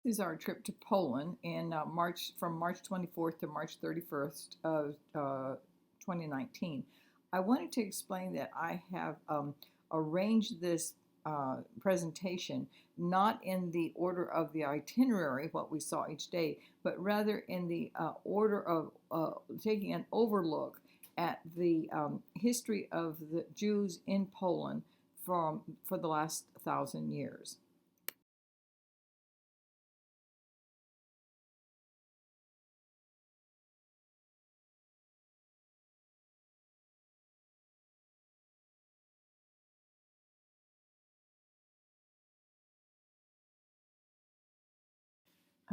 This is our trip to Poland in from March 24th to March 31st of 2019. I wanted to explain that I have arranged this presentation not in the order of the itinerary, what we saw each day, but rather in the order of taking an overlook at the history of the Jews in Poland for the last 1,000 years.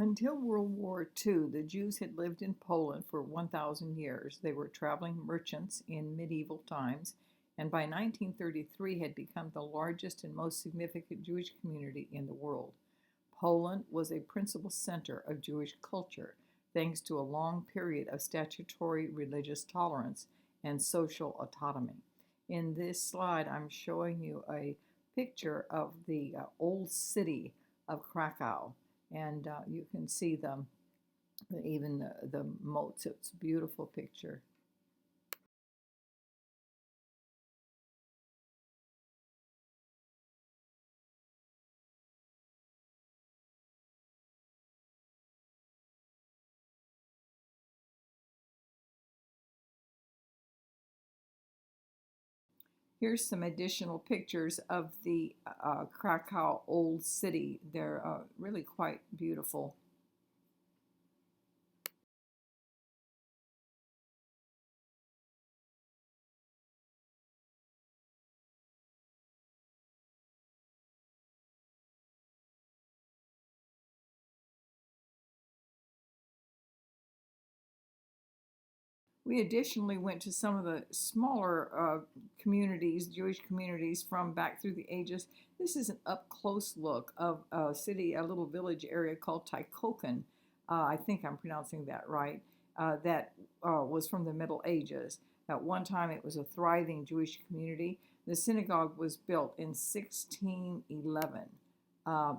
Until World War II, the Jews had lived in Poland for 1,000 years. They were traveling merchants in medieval times, and by 1933 had become the largest and most significant Jewish community in the world. Poland was a principal center of Jewish culture, thanks to a long period of statutory religious tolerance and social autonomy. In this slide, I'm showing you a picture of the old city of Krakow, and you can see even the moats. It's a beautiful picture. Here's some additional pictures of the Krakow Old City. They're really quite beautiful. We additionally went to some of the smaller communities, Jewish communities from back through the ages. This is an up close look of a city, a little village area called Tykoken. I think I'm pronouncing that right. That was from the Middle Ages. At one time, it was a thriving Jewish community. The synagogue was built in 1611.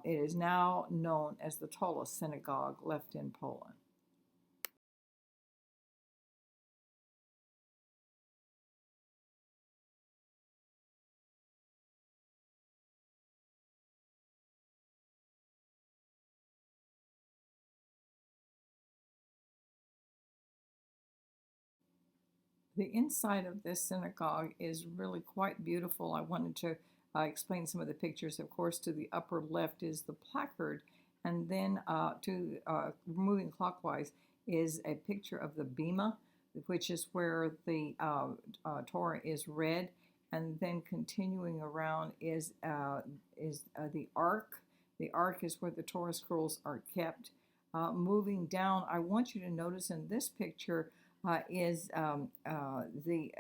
It is now known as the tallest synagogue left in Poland. The inside of this synagogue is really quite beautiful. I wanted to explain some of the pictures. Of course, to the upper left is the placard, and then moving clockwise is a picture of the bema, which is where the Torah is read, and then continuing around is the ark. The ark is where the Torah scrolls are kept. Moving down, I want you to notice in this picture is the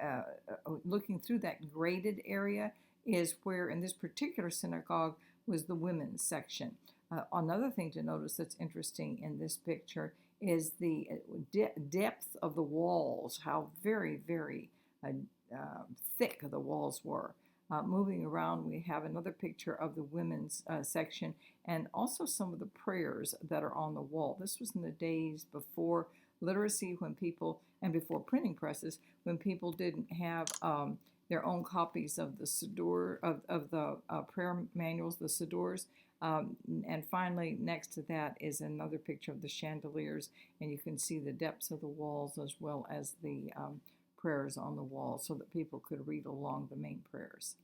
looking through that graded area is where in this particular synagogue was the women's section. Another thing to notice that's interesting in this picture is the depth of the walls, how very uh, thick the walls were. Moving around, we have another picture of the women's section and also some of the prayers that are on the wall. This was in the days before literacy, when people, and before printing presses, when people didn't have their own copies of the Siddur, of the prayer manuals, the Siddurs. And finally, next to that is another picture of the chandeliers, and you can see the depths of the walls as well as the prayers on the wall so that people could read along the main prayers.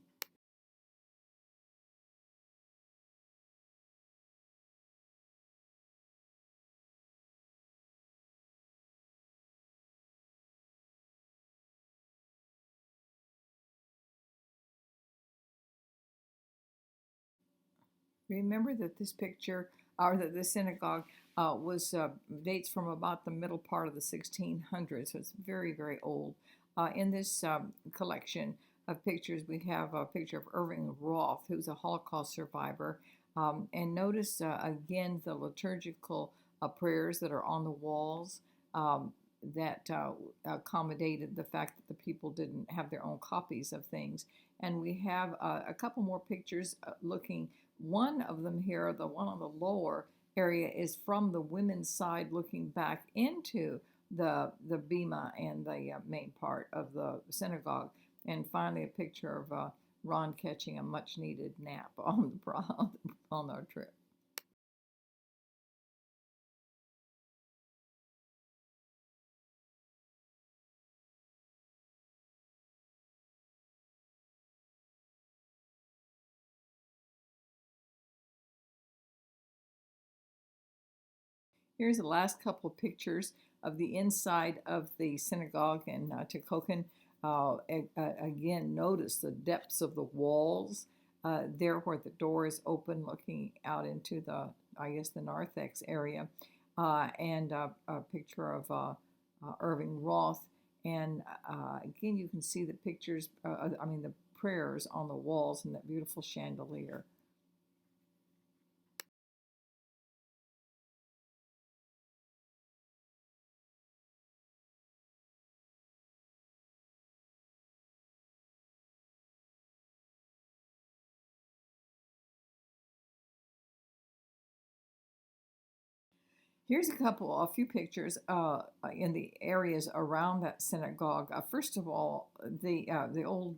Remember that this picture, or that this synagogue, was dates from about the middle part of the 1600s, so it's very old. In this collection of pictures, we have a picture of Irving Roth, who's a Holocaust survivor. And notice again the liturgical prayers that are on the walls that accommodated the fact that the people didn't have their own copies of things. And we have a couple more pictures looking. One of them here, the one on the lower, area is from the women's side looking back into the bima and the main part of the synagogue. And finally, a picture of Ron catching a much needed nap on on our trip. Here's the last couple of pictures of the inside of the synagogue in Tekoken. Again, notice the depths of the walls there where the door is open looking out into the, I guess, the narthex area. And a picture of Irving Roth. And again, you can see the pictures, the prayers on the walls and that beautiful chandelier. Here's a few pictures in the areas around that synagogue. First of all, the old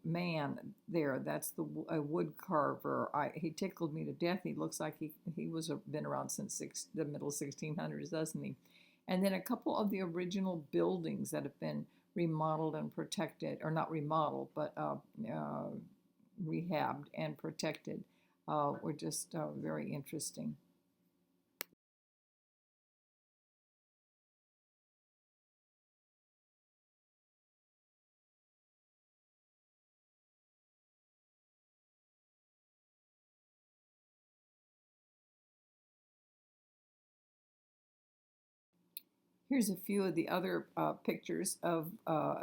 man there, that's the wood carver. He tickled me to death. He looks like he was been around since the middle 1600s, doesn't he? And then a couple of the original buildings that have been remodeled and protected, or not remodeled, but rehabbed and protected, were just very interesting. Here's a few of the other pictures of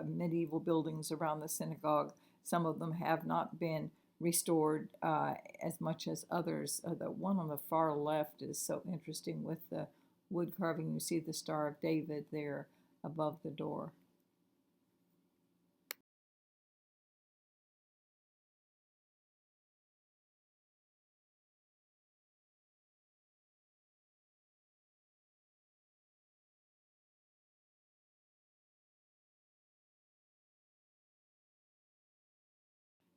medieval buildings around the synagogue. Some of them have not been restored as much as others. The one on the far left is so interesting with the wood carving. You see the Star of David there above the door.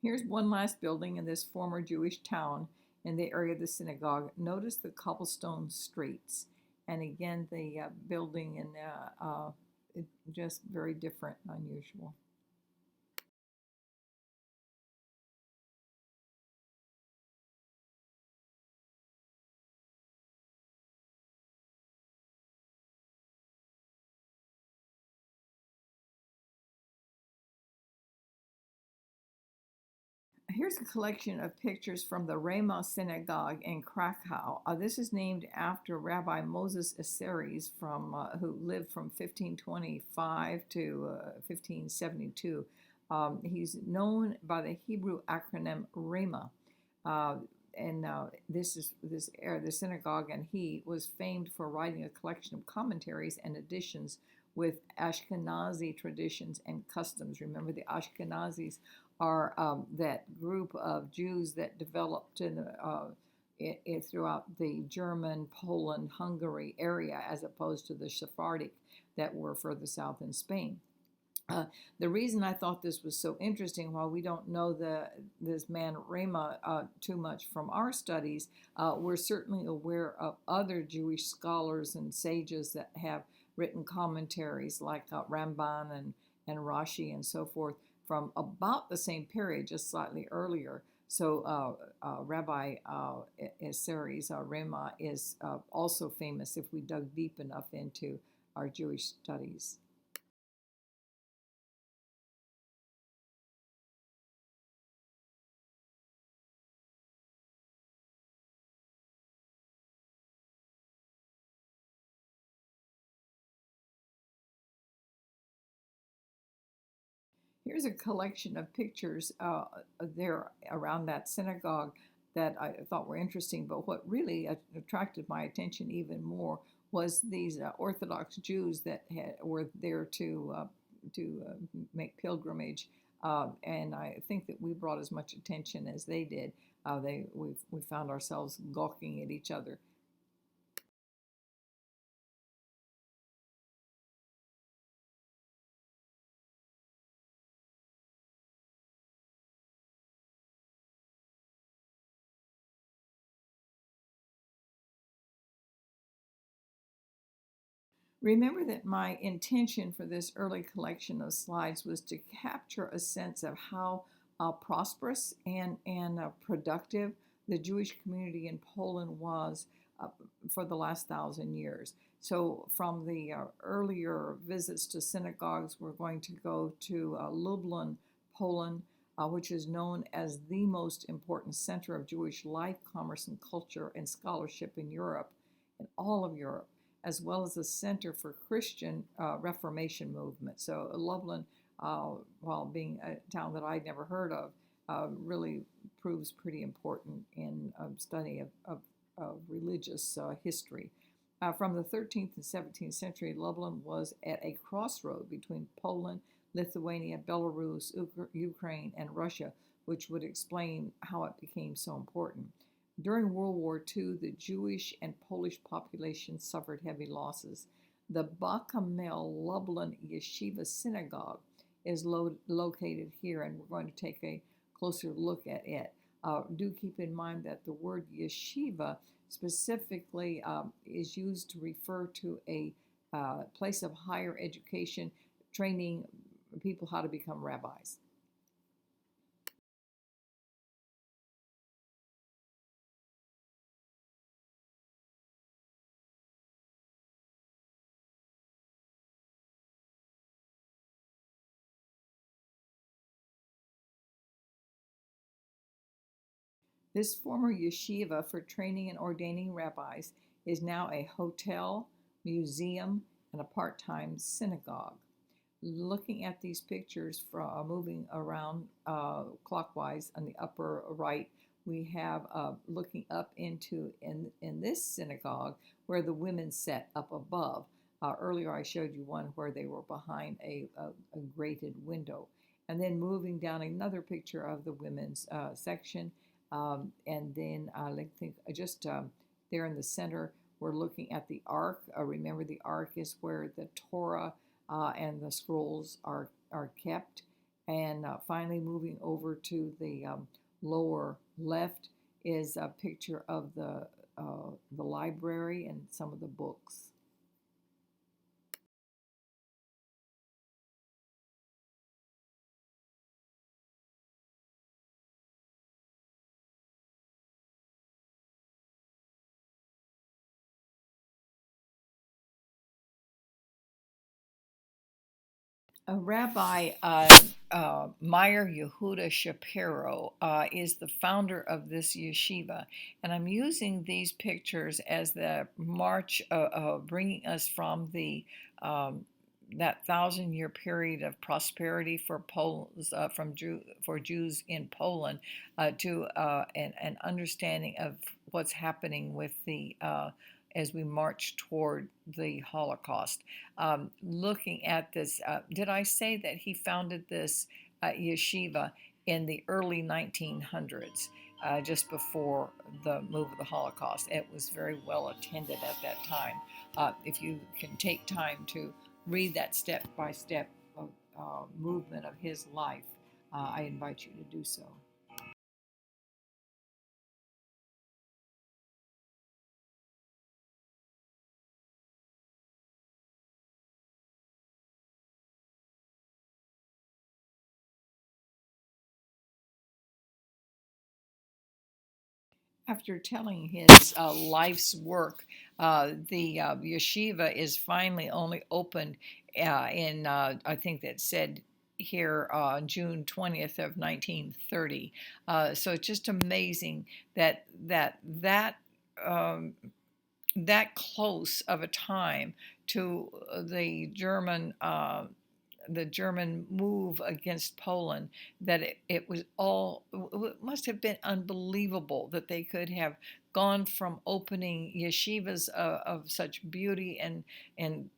Here's one last building in this former Jewish town in the area of the synagogue. Notice the cobblestone streets. And again, the building and just very different, unusual. Here's a collection of pictures from the Rema Synagogue in Krakow. This is named after Rabbi Moses Isseries who lived from 1525 to 1572. He's known by the Hebrew acronym Rema. And the synagogue, and he was famed for writing a collection of commentaries and editions with Ashkenazi traditions and customs. Remember, the Ashkenazis are that group of Jews that developed throughout the German, Poland, Hungary area, as opposed to the Sephardic that were further south in Spain. The reason I thought this was so interesting, while we don't know this man Rema too much from our studies, we're certainly aware of other Jewish scholars and sages that have written commentaries like Ramban and Rashi and so forth from about the same period, just slightly earlier. So Rabbi Isseries Rema is also famous if we dug deep enough into our Jewish studies. Here's a collection of pictures there around that synagogue that I thought were interesting, but what really attracted my attention even more was these Orthodox Jews that were there to make pilgrimage, and I think that we brought as much attention as they did. We found ourselves gawking at each other. Remember that my intention for this early collection of slides was to capture a sense of how prosperous and productive the Jewish community in Poland was uh, for the last 1,000 years. So, from the earlier visits to synagogues, we're going to go to Lublin, Poland, which is known as the most important center of Jewish life, commerce, and culture and scholarship in Europe, in all of Europe, as well as a center for Christian Reformation movement. So Lublin, while being a town that I'd never heard of, really proves pretty important in study of religious history. From the 13th and 17th century, Lublin was at a crossroad between Poland, Lithuania, Belarus, Ukraine, and Russia, which would explain how it became so important. During World War II, the Jewish and Polish populations suffered heavy losses. The Bakamel Lublin Yeshiva Synagogue is located here, and we're going to take a closer look at it. Do keep in mind that the word yeshiva specifically is used to refer to a place of higher education, training people how to become rabbis. This former yeshiva for training and ordaining rabbis is now a hotel, museum, and a part time synagogue. Looking at these pictures from moving around clockwise on the upper right, we have looking up into in this synagogue where the women sat up above. Earlier, I showed you one where they were behind a grated window. And then moving down another picture of the women's section. And then I think just there in the center, we're looking at the ark. Remember, the ark is where the Torah and the scrolls are kept. And finally, moving over to the lower left is a picture of the library and some of the books. A Rabbi Meyer Yehuda Shapiro is the founder of this yeshiva, and I'm using these pictures as the march bringing us from the that 1,000-year period of prosperity for Poles for Jews in Poland to an understanding of what's happening with the as we march toward the Holocaust. Looking at this, did I say that he founded this yeshiva in the early 1900s, just before the move of the Holocaust? It was very well attended at that time. If you can take time to read that step by step movement of his life, I invite you to do so. After telling his life's work, the yeshiva is finally only opened in, I think that said here, June 20th of 1930. So it's just amazing that um, that close of a time to the German move against Poland, that it was all, it must have been unbelievable that they could have gone from opening yeshivas of such beauty and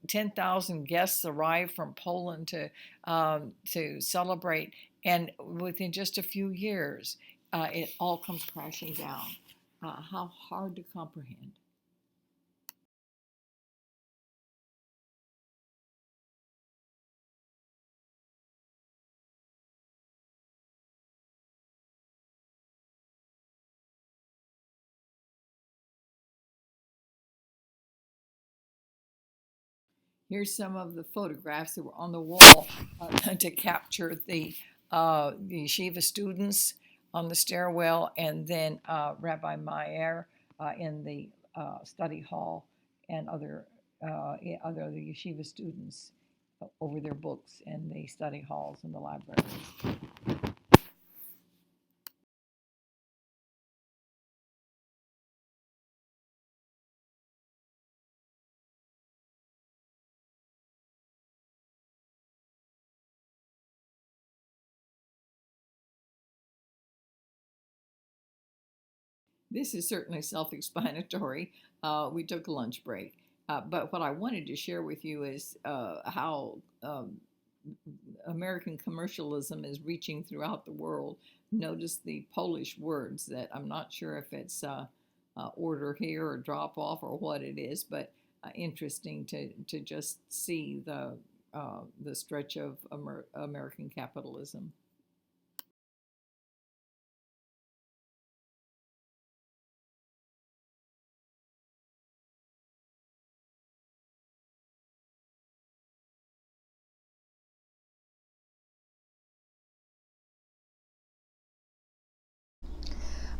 10,000 guests arrived from Poland to celebrate, and within just a few years, it all comes crashing down. How hard to comprehend. Here's some of the photographs that were on the wall to capture the yeshiva students on the stairwell, and then Rabbi Meyer in the study hall, and other the yeshiva students over their books in the study halls and the libraries. This is certainly self-explanatory. We took a lunch break. But what I wanted to share with you is how American commercialism is reaching throughout the world. Notice the Polish words that I'm not sure if it's order here or drop off or what it is, but interesting to just see the stretch of American capitalism.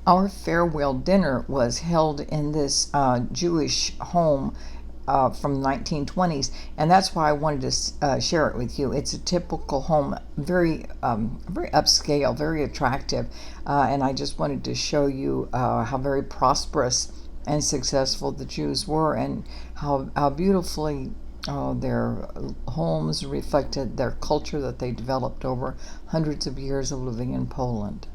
Our farewell dinner was held in this Jewish home from the 1920s, and that's why I wanted to share it with you. It's a typical home, very upscale, very attractive, and I just wanted to show you how very prosperous and successful the Jews were, and how beautifully their homes reflected their culture that they developed over hundreds of years of living in Poland.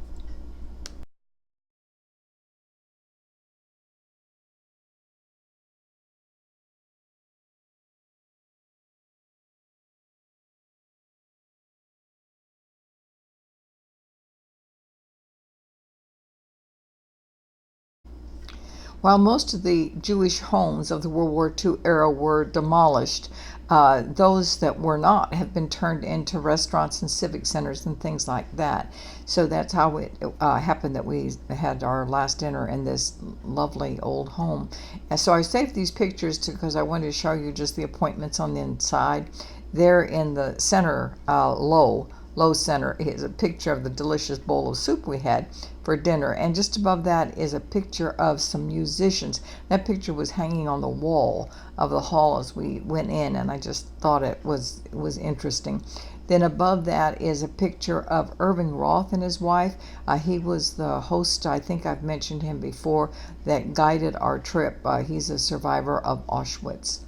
While most of the Jewish homes of the World War II era were demolished, those that were not have been turned into restaurants and civic centers and things like that. So that's how it happened that we had our last dinner in this lovely old home. And so I saved these pictures because I wanted to show you just the appointments on the inside. There in the center, low center, is a picture of the delicious bowl of soup we had for dinner, and just above that is a picture of some musicians. That picture was hanging on the wall of the hall as we went in, and I just thought it was interesting. Then above that is a picture of Irving Roth and his wife. He was the host, I think I've mentioned him before, that guided our trip. He's a survivor of Auschwitz.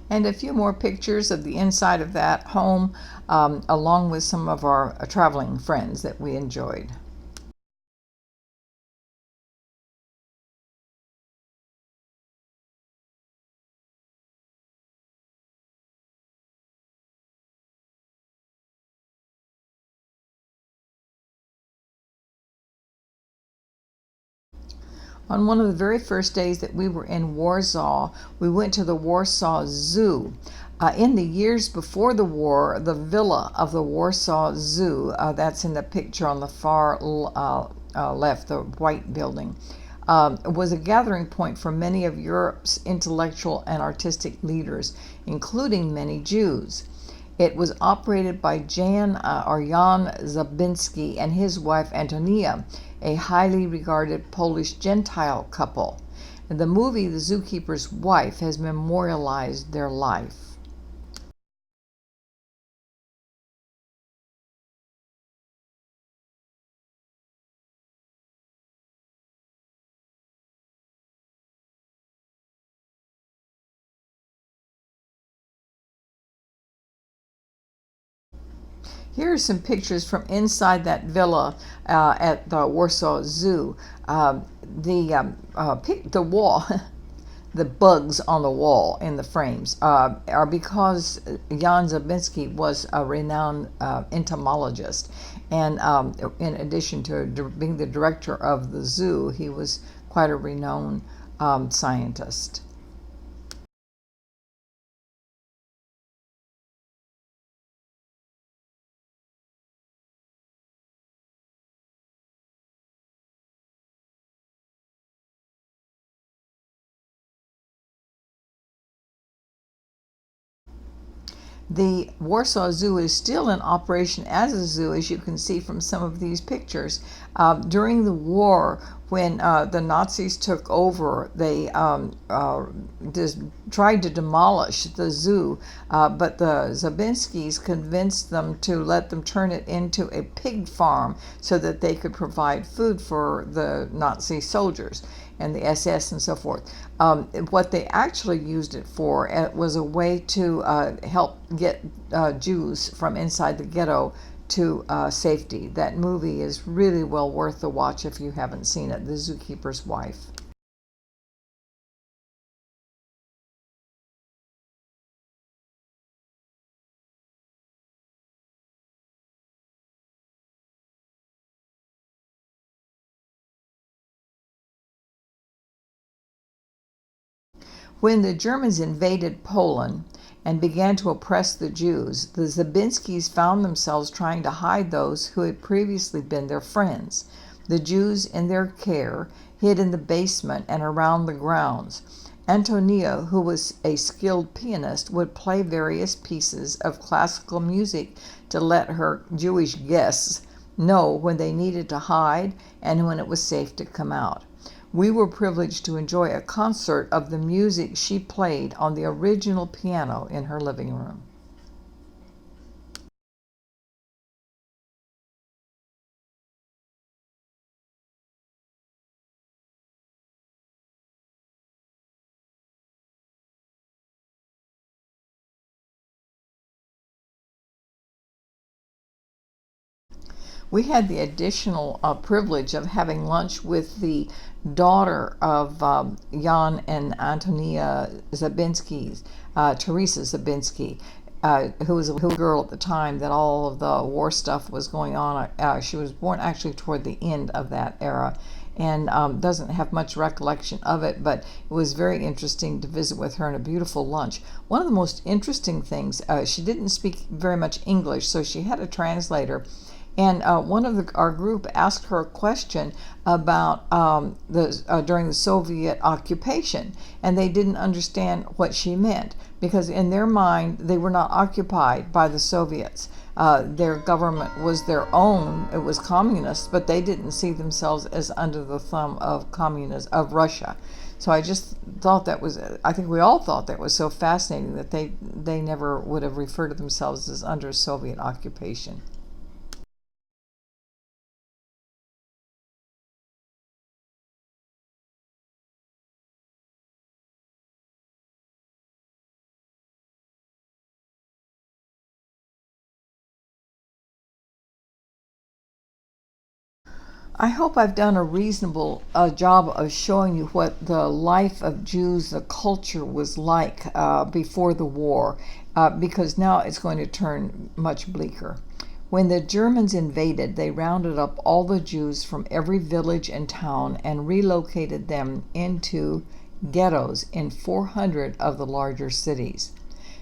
And a few more pictures of the inside of that home, along with some of our traveling friends that we enjoyed. On one of the very first days that we were in Warsaw, we went to the Warsaw Zoo. In the years before the war, the villa of the Warsaw Zoo, that's in the picture on the far left, the white building, was a gathering point for many of Europe's intellectual and artistic leaders, including many Jews. It was operated by Jan Zabinski and his wife Antonia, a highly regarded Polish Gentile couple. In the movie, the zookeeper's wife has memorialized their life. Here are some pictures from inside that villa at the Warsaw Zoo. The wall, the bugs on the wall in the frames are because Jan Zabinski was a renowned entomologist, and in addition to being the director of the zoo, he was quite a renowned scientist. The Warsaw Zoo is still in operation as a zoo, as you can see from some of these pictures. During the war, when the Nazis took over, they tried to demolish the zoo, but the Zabinskis convinced them to let them turn it into a pig farm so that they could provide food for the Nazi soldiers and the SS and so forth. What they actually used it for was a way to help get Jews from inside the ghetto to safety. That movie is really well worth the watch if you haven't seen it, The Zookeeper's Wife. When the Germans invaded Poland and began to oppress the Jews, the Zabinskis found themselves trying to hide those who had previously been their friends. The Jews in their care hid in the basement and around the grounds. Antonia, who was a skilled pianist, would play various pieces of classical music to let her Jewish guests know when they needed to hide and when it was safe to come out. We were privileged to enjoy a concert of the music she played on the original piano in her living room. We had the additional privilege of having lunch with the daughter of Jan and Antonia Zabinski, Teresa Zabinski, who was a little girl at the time that all of the war stuff was going on. She was born actually toward the end of that era and doesn't have much recollection of it, but it was very interesting to visit with her and a beautiful lunch. One of the most interesting things, she didn't speak very much English, so she had a translator. And one of our group asked her a question about during the Soviet occupation, and they didn't understand what she meant because in their mind they were not occupied by the Soviets. Their government was their own; it was communist, but they didn't see themselves as under the thumb of communism of Russia. So I just thought that was, I think we all thought that was so fascinating that they never would have referred to themselves as under Soviet occupation. I hope I've done a reasonable job of showing you what the life of Jews, the culture was like before the war, because now it's going to turn much bleaker. When the Germans invaded, they rounded up all the Jews from every village and town and relocated them into ghettos in 400 of the larger cities.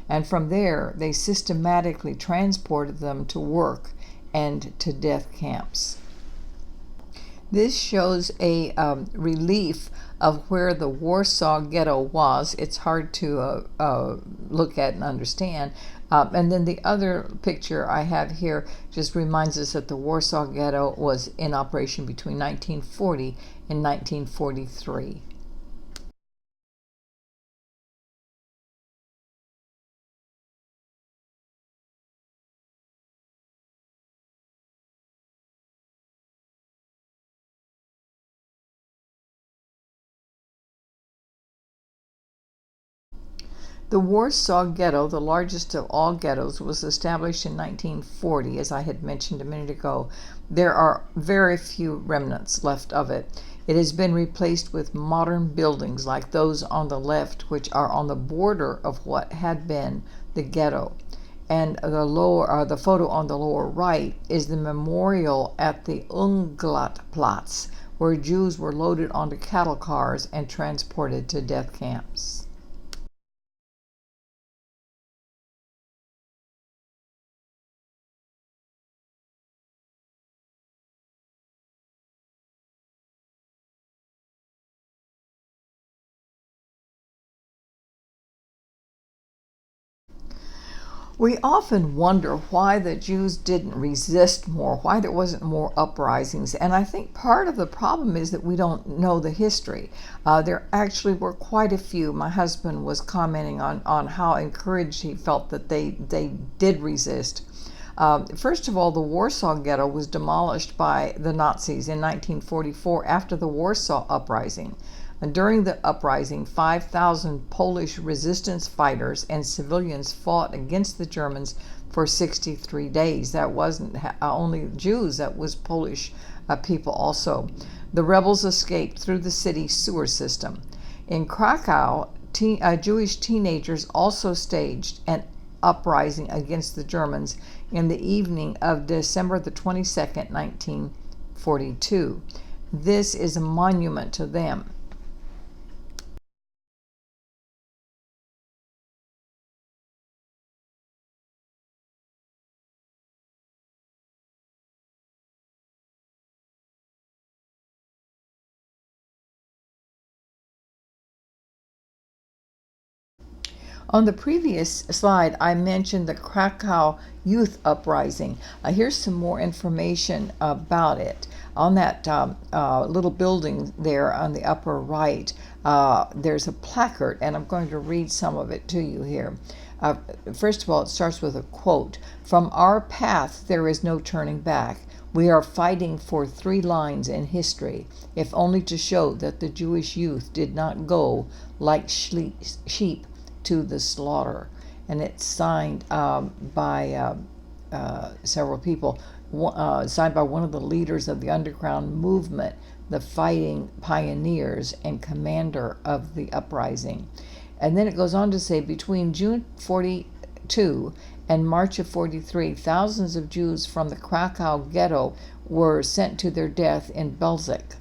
And from there, they systematically transported them to work and to death camps. This shows a relief of where the Warsaw Ghetto was. It's hard to look at and understand. And then the other picture I have here just reminds us that the Warsaw Ghetto was in operation between 1940 and 1943. The Warsaw Ghetto, the largest of all ghettos, was established in 1940, as I had mentioned a minute ago. There are very few remnants left of it. It has been replaced with modern buildings like those on the left, which are on the border of what had been the ghetto. And the photo on the lower right is the memorial at the Unglatplatz, where Jews were loaded onto cattle cars and transported to death camps. We often wonder why the Jews didn't resist more, why there wasn't more uprisings. And I think part of the problem is that we don't know the history. There actually were quite a few. My husband was commenting on how encouraged he felt that they did resist. First of all, the Warsaw Ghetto was demolished by the Nazis in 1944 after the Warsaw Uprising. And during the uprising, 5,000 Polish resistance fighters and civilians fought against the Germans for 63 days. That wasn't only Jews, that was Polish people also. The rebels escaped through the city sewer system. In Krakow, Jewish teenagers also staged an uprising against the Germans in the evening of December the 22nd, 1942. This is a monument to them. On the previous slide, I mentioned the Krakow Youth Uprising. Here's some more information about it. On that little building there on the upper right, there's a placard, and I'm going to read some of it to you here. First of all, it starts with a quote: "From our path there is no turning back. We are fighting for 3 lines in history, if only to show that the Jewish youth did not go like sheep to the slaughter." And it's signed by several people, signed by one of the leaders of the underground movement, the fighting pioneers and commander of the uprising. And then it goes on to say, between June 42 and March of 43, thousands of Jews from the Krakow ghetto were sent to their death in Belzec.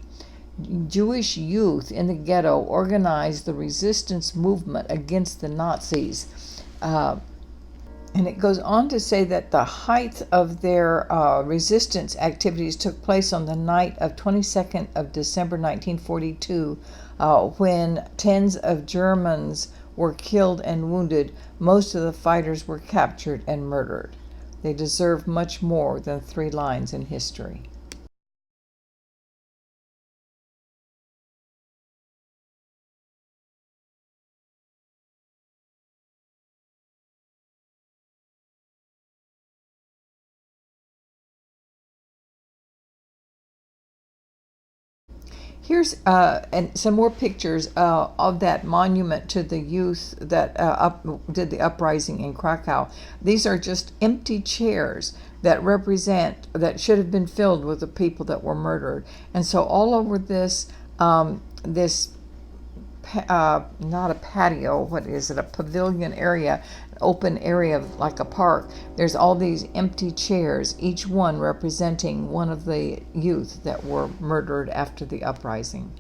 Jewish youth in the ghetto organized the resistance movement against the Nazis. And it goes on to say that the height of their resistance activities took place on the night of 22nd of December 1942, when tens of Germans were killed and wounded. Most of the fighters were captured and murdered. They deserve much more than 3 lines in history. Here's and some more pictures of that monument to the youth that did the uprising in Krakow. These are just empty chairs that that should have been filled with the people that were murdered. And so all over this not a patio, what is it, a pavilion area, open area like a park, there's all these empty chairs, each one representing one of the youth that were murdered after the uprising.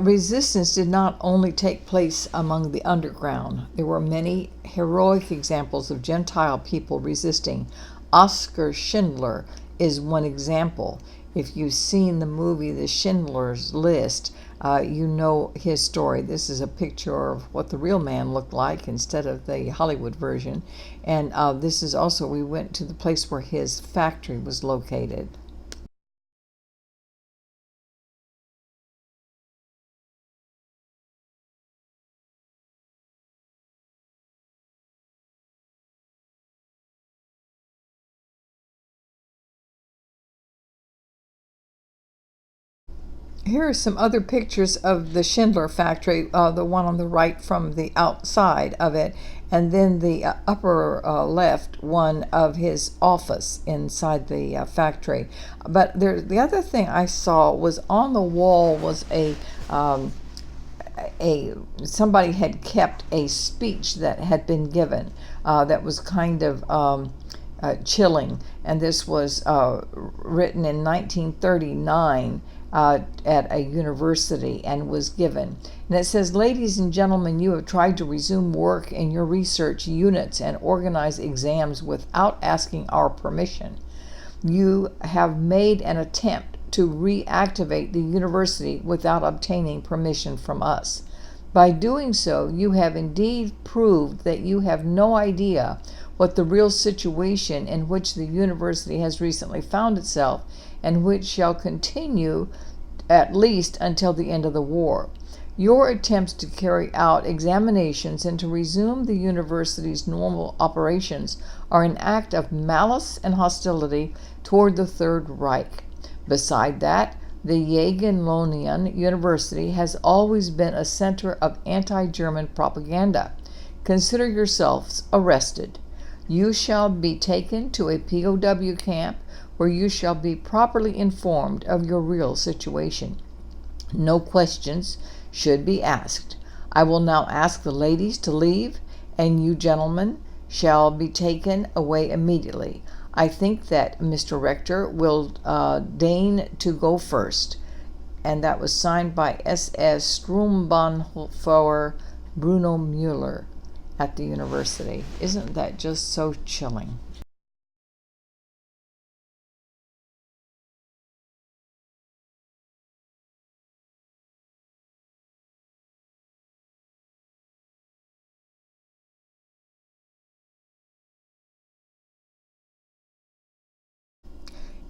Resistance did not only take place among the underground. There were many heroic examples of Gentile people resisting. Oskar Schindler is one example. If you've seen the movie The Schindler's List, you know his story. This is a picture of what the real man looked like instead of the Hollywood version. And this is also, we went to the place where his factory was located. Here are some other pictures of the Schindler factory, the one on the right from the outside of it, and then the upper left one of his office inside the factory. But the other thing I saw was on the wall was a somebody had kept a speech that had been given that was kind of chilling, and this was written in 1939 at a university and was given. And it says, "Ladies and gentlemen, you have tried to resume work in your research units and organize exams without asking our permission. You have made an attempt to reactivate the university without obtaining permission from us. By doing so, you have indeed proved that you have no idea what the real situation in which the university has recently found itself, and which shall continue at least until the end of the war. Your attempts to carry out examinations and to resume the university's normal operations are an act of malice and hostility toward the Third Reich. Beside that, the Jagiellonian University has always been a center of anti-German propaganda. Consider yourselves arrested. You shall be taken to a POW camp where you shall be properly informed of your real situation. No questions should be asked. I will now ask the ladies to leave, and you gentlemen shall be taken away immediately. I think that Mr. Rector will deign to go first." And that was signed by SS Sturmbannführer Bruno Müller at the university. Isn't that just so chilling?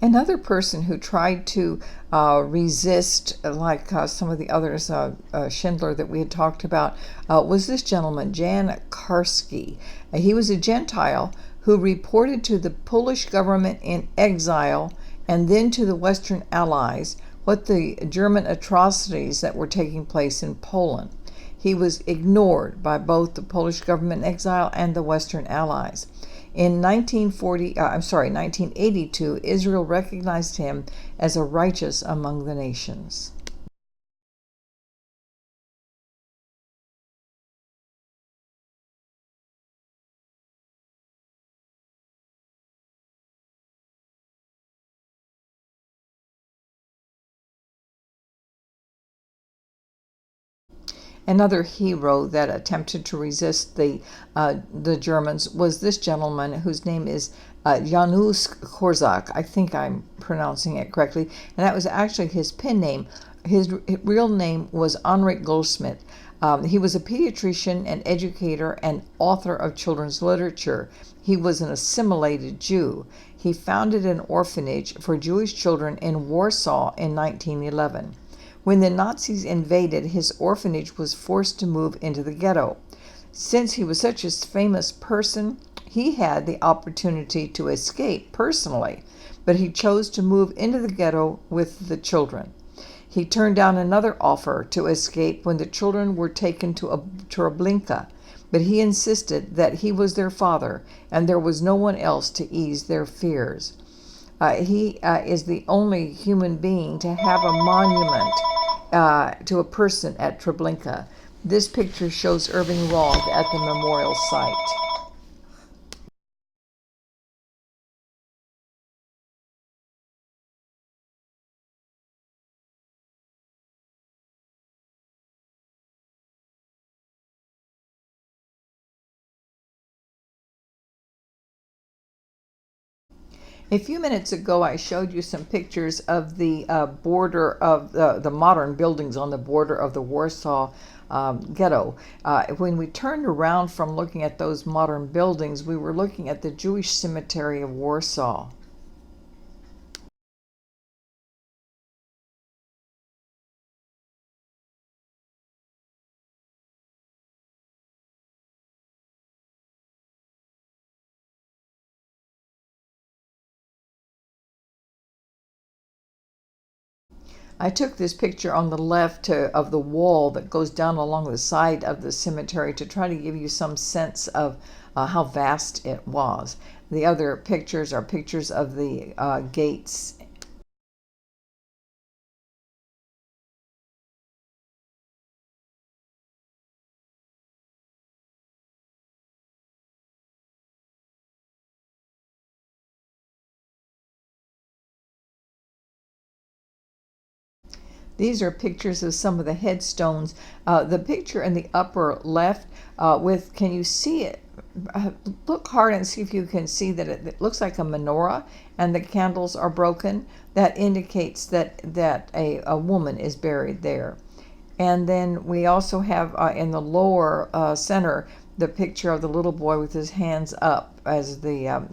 Another person who tried to resist, like some of the others, Schindler that we had talked about, was this gentleman, Jan Karski. He was a Gentile who reported to the Polish government in exile and then to the Western Allies what the German atrocities that were taking place in Poland. He was ignored by both the Polish government in exile and the Western Allies. In 1982, Israel recognized him as a righteous among the nations. Another hero that attempted to resist the Germans was this gentleman whose name is Janusz Korczak. I think I'm pronouncing it correctly, and that was actually his pen name. His real name was Heinrich Goldschmidt. He was a pediatrician and educator and author of children's literature. He was an assimilated Jew. He founded an orphanage for Jewish children in Warsaw in 1911. When the Nazis invaded, his orphanage was forced to move into the ghetto. Since he was such a famous person, he had the opportunity to escape personally, but he chose to move into the ghetto with the children. He turned down another offer to escape when the children were taken to Treblinka, but he insisted that he was their father and there was no one else to ease their fears. He is the only human being to have a monument to a person at Treblinka. This picture shows Irving Roth at the memorial site. A few minutes ago, I showed you some pictures of the border of the modern buildings on the border of the Warsaw ghetto. When we turned around from looking at those modern buildings, we were looking at the Jewish cemetery of Warsaw. I took this picture on the left of the wall that goes down along the side of the cemetery to try to give you some sense of how vast it was. The other pictures are pictures of the gates. These are pictures of some of the headstones. The picture in the upper left can you see it? Look hard and see if you can see that it looks like a menorah and the candles are broken. That indicates that a woman is buried there. And then we also have in the lower center the picture of the little boy with his hands up as the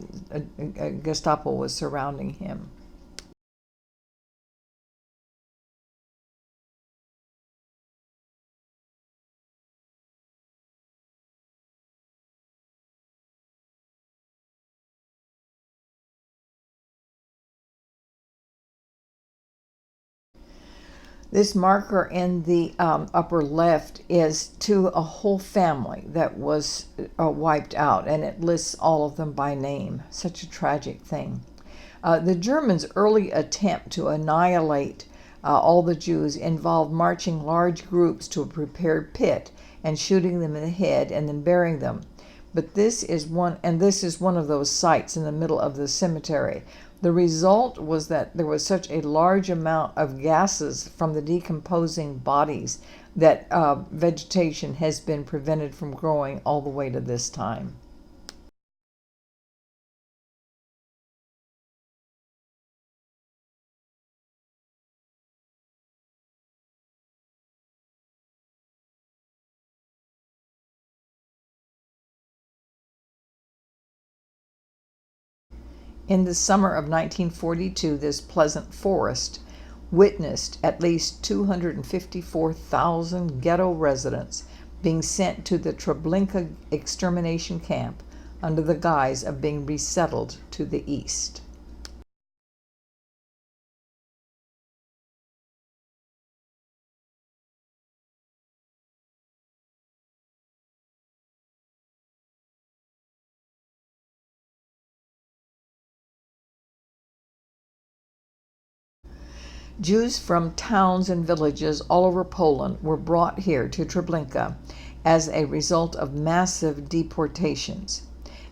Gestapo was surrounding him. This marker in the upper left is to a whole family that was wiped out, and it lists all of them by name. Such a tragic thing. The Germans' early attempt to annihilate all the Jews involved marching large groups to a prepared pit and shooting them in the head and then burying them. But this is one of those sites in the middle of the cemetery. The result was that there was such a large amount of gases from the decomposing bodies that vegetation has been prevented from growing all the way to this time. In the summer of 1942, this pleasant forest witnessed at least 254,000 ghetto residents being sent to the Treblinka extermination camp under the guise of being resettled to the east. Jews from towns and villages all over Poland were brought here to Treblinka as a result of massive deportations.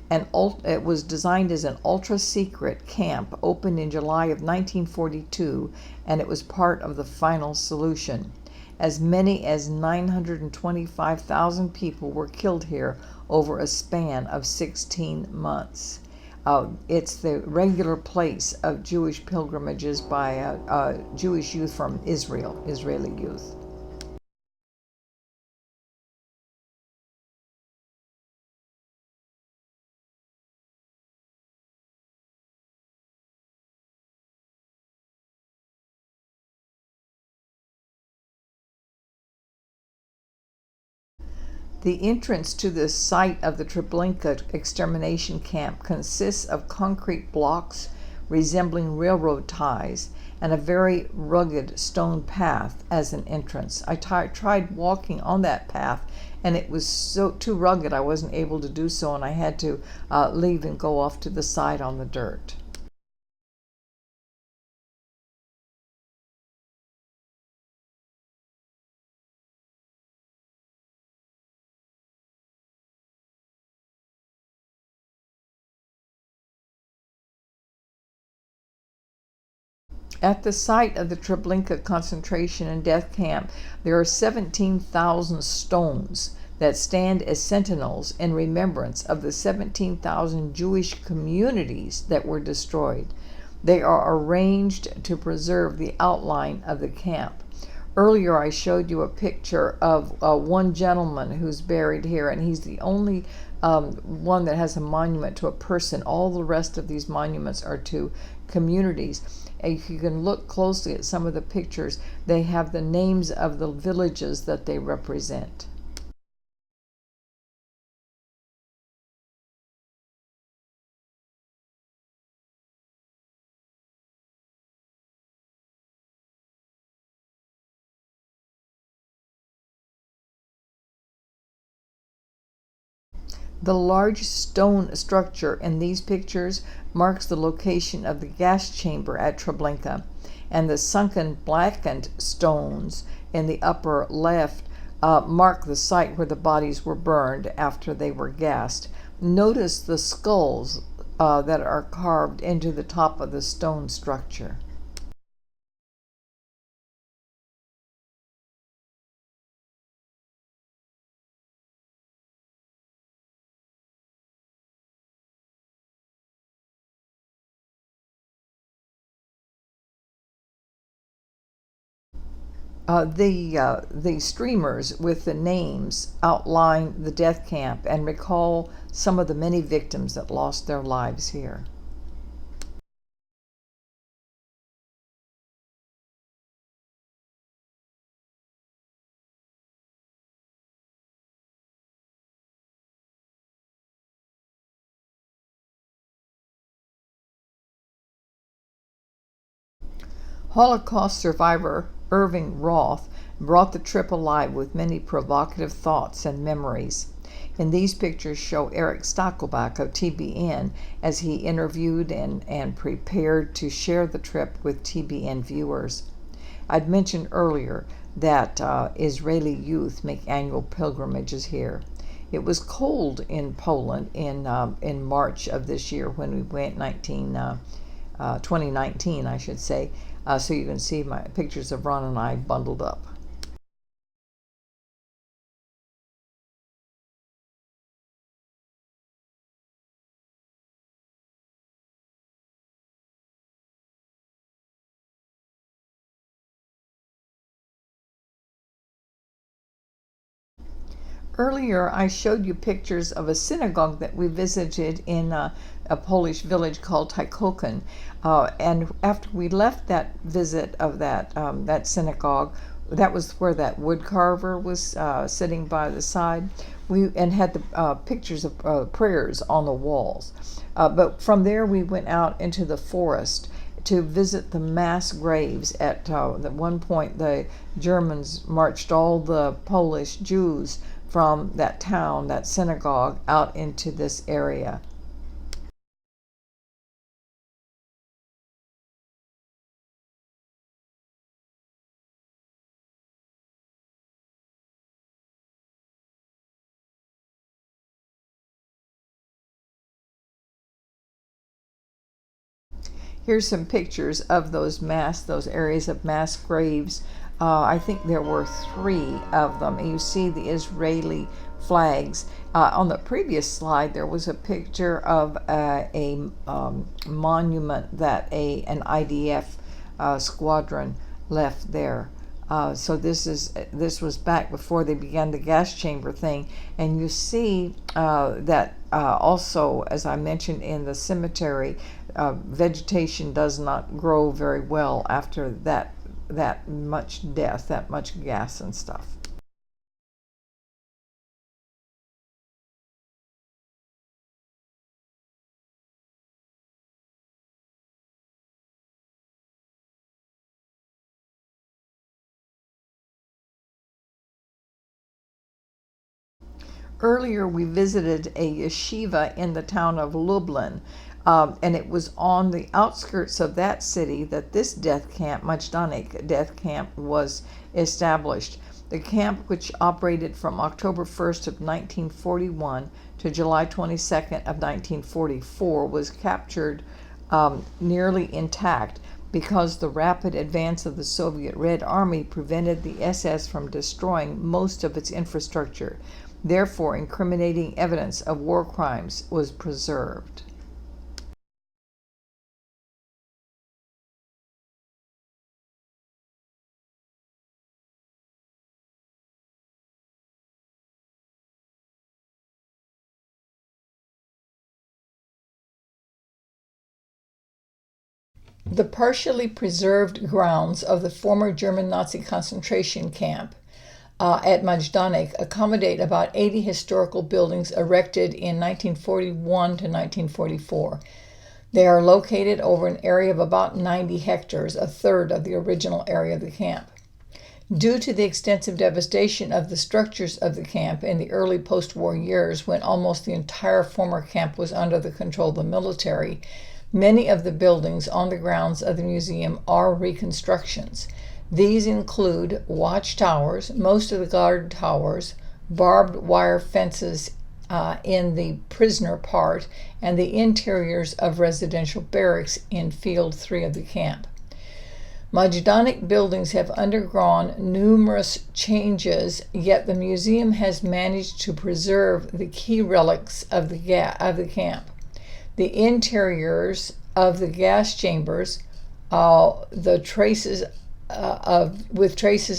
And it was designed as an ultra-secret camp, opened in July of 1942, and it was part of the final solution. As many as 925,000 people were killed here over a span of 16 months. It's the regular place of Jewish pilgrimages by Jewish youth from Israel, Israeli youth. The entrance to the site of the Treblinka extermination camp consists of concrete blocks resembling railroad ties and a very rugged stone path as an entrance. I tried walking on that path, and it was so too rugged I wasn't able to do so, and I had to leave and go off to the side on the dirt. At the site of the Treblinka concentration and death camp, there are 17,000 stones that stand as sentinels in remembrance of the 17,000 Jewish communities that were destroyed. They are arranged to preserve the outline of the camp. Earlier, I showed you a picture of one gentleman who's buried here, and he's the only one that has a monument to a person. All the rest of these monuments are to communities. If you can look closely at some of the pictures, they have the names of the villages that they represent. The large stone structure in these pictures marks the location of the gas chamber at Treblinka, and the sunken blackened stones in the upper left mark the site where the bodies were burned after they were gassed. Notice the skulls that are carved into the top of the stone structure. The streamers with the names outline the death camp and recall some of the many victims that lost their lives here. Holocaust survivor Irving Roth brought the trip alive with many provocative thoughts and memories. And these pictures show Eric Stackelbach of TBN as he interviewed and prepared to share the trip with TBN viewers. I'd mentioned earlier that Israeli youth make annual pilgrimages here. It was cold in Poland in March of this year when we went 2019, I should say. So you can see my pictures of Ron and I bundled up. Earlier, I showed you pictures of a synagogue that we visited in a Polish village called Tykokin. And after we left that visit of that synagogue, that was where that wood carver was sitting by the side. And had the pictures of prayers on the walls. But from there, we went out into the forest to visit the mass graves. At one point, the Germans marched all the Polish Jews from that town, that synagogue, out into this area. Here's some pictures of those areas of mass graves. I think there were 3 of them. And you see the Israeli flags. On the previous slide, there was a picture of a monument that an IDF squadron left there. So this was back before they began the gas chamber thing, and you see that also, as I mentioned in the cemetery, vegetation does not grow very well after that much death, that much gas and stuff. Earlier, we visited a yeshiva in the town of Lublin, and it was on the outskirts of that city that this death camp, Majdanek death camp, was established. The camp, which operated from October 1st of 1941 to July 22nd of 1944, was captured nearly intact because the rapid advance of the Soviet Red Army prevented the SS from destroying most of its infrastructure. Therefore, incriminating evidence of war crimes was preserved. The partially preserved grounds of the former German Nazi concentration camp at Majdanek accommodate about 80 historical buildings erected in 1941 to 1944. They are located over an area of about 90 hectares, a third of the original area of the camp. Due to the extensive devastation of the structures of the camp in the early post-war years, when almost the entire former camp was under the control of the military, many of the buildings on the grounds of the museum are reconstructions. These include watchtowers, most of the guard towers, barbed wire fences in the prisoner part, and the interiors of residential barracks in Field 3 of the camp. Majdanek buildings have undergone numerous changes, yet the museum has managed to preserve the key relics of the camp. The interiors of the gas chambers, with traces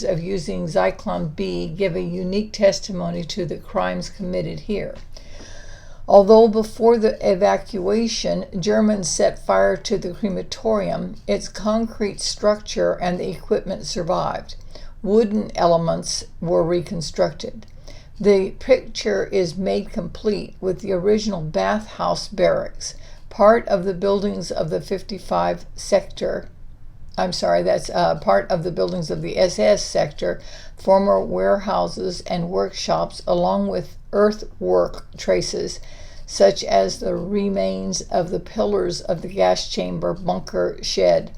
of using Zyklon B, give a unique testimony to the crimes committed here. Although before the evacuation, Germans set fire to the crematorium, its concrete structure and the equipment survived. Wooden elements were reconstructed. The picture is made complete with the original bathhouse barracks, part of the buildings of the 55 sector. Part of the buildings of the SS sector, former warehouses and workshops, along with earthwork traces, such as the remains of the pillars of the gas chamber bunker shed,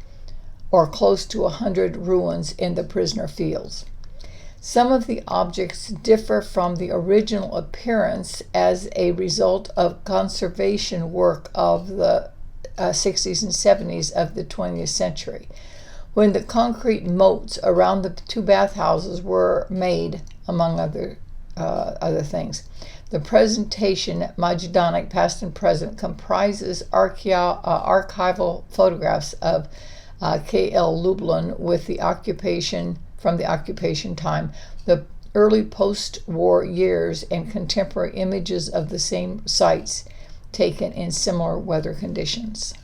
or close to 100 ruins in the prisoner fields. Some of the objects differ from the original appearance as a result of conservation work of the 60s and 70s of the 20th century, when the concrete moats around the two bathhouses were made, among other things. The presentation, Majdanek Past and Present, comprises archival photographs of K.L. Lublin with the occupation time, the early post-war years, and contemporary images of the same sites taken in similar weather conditions.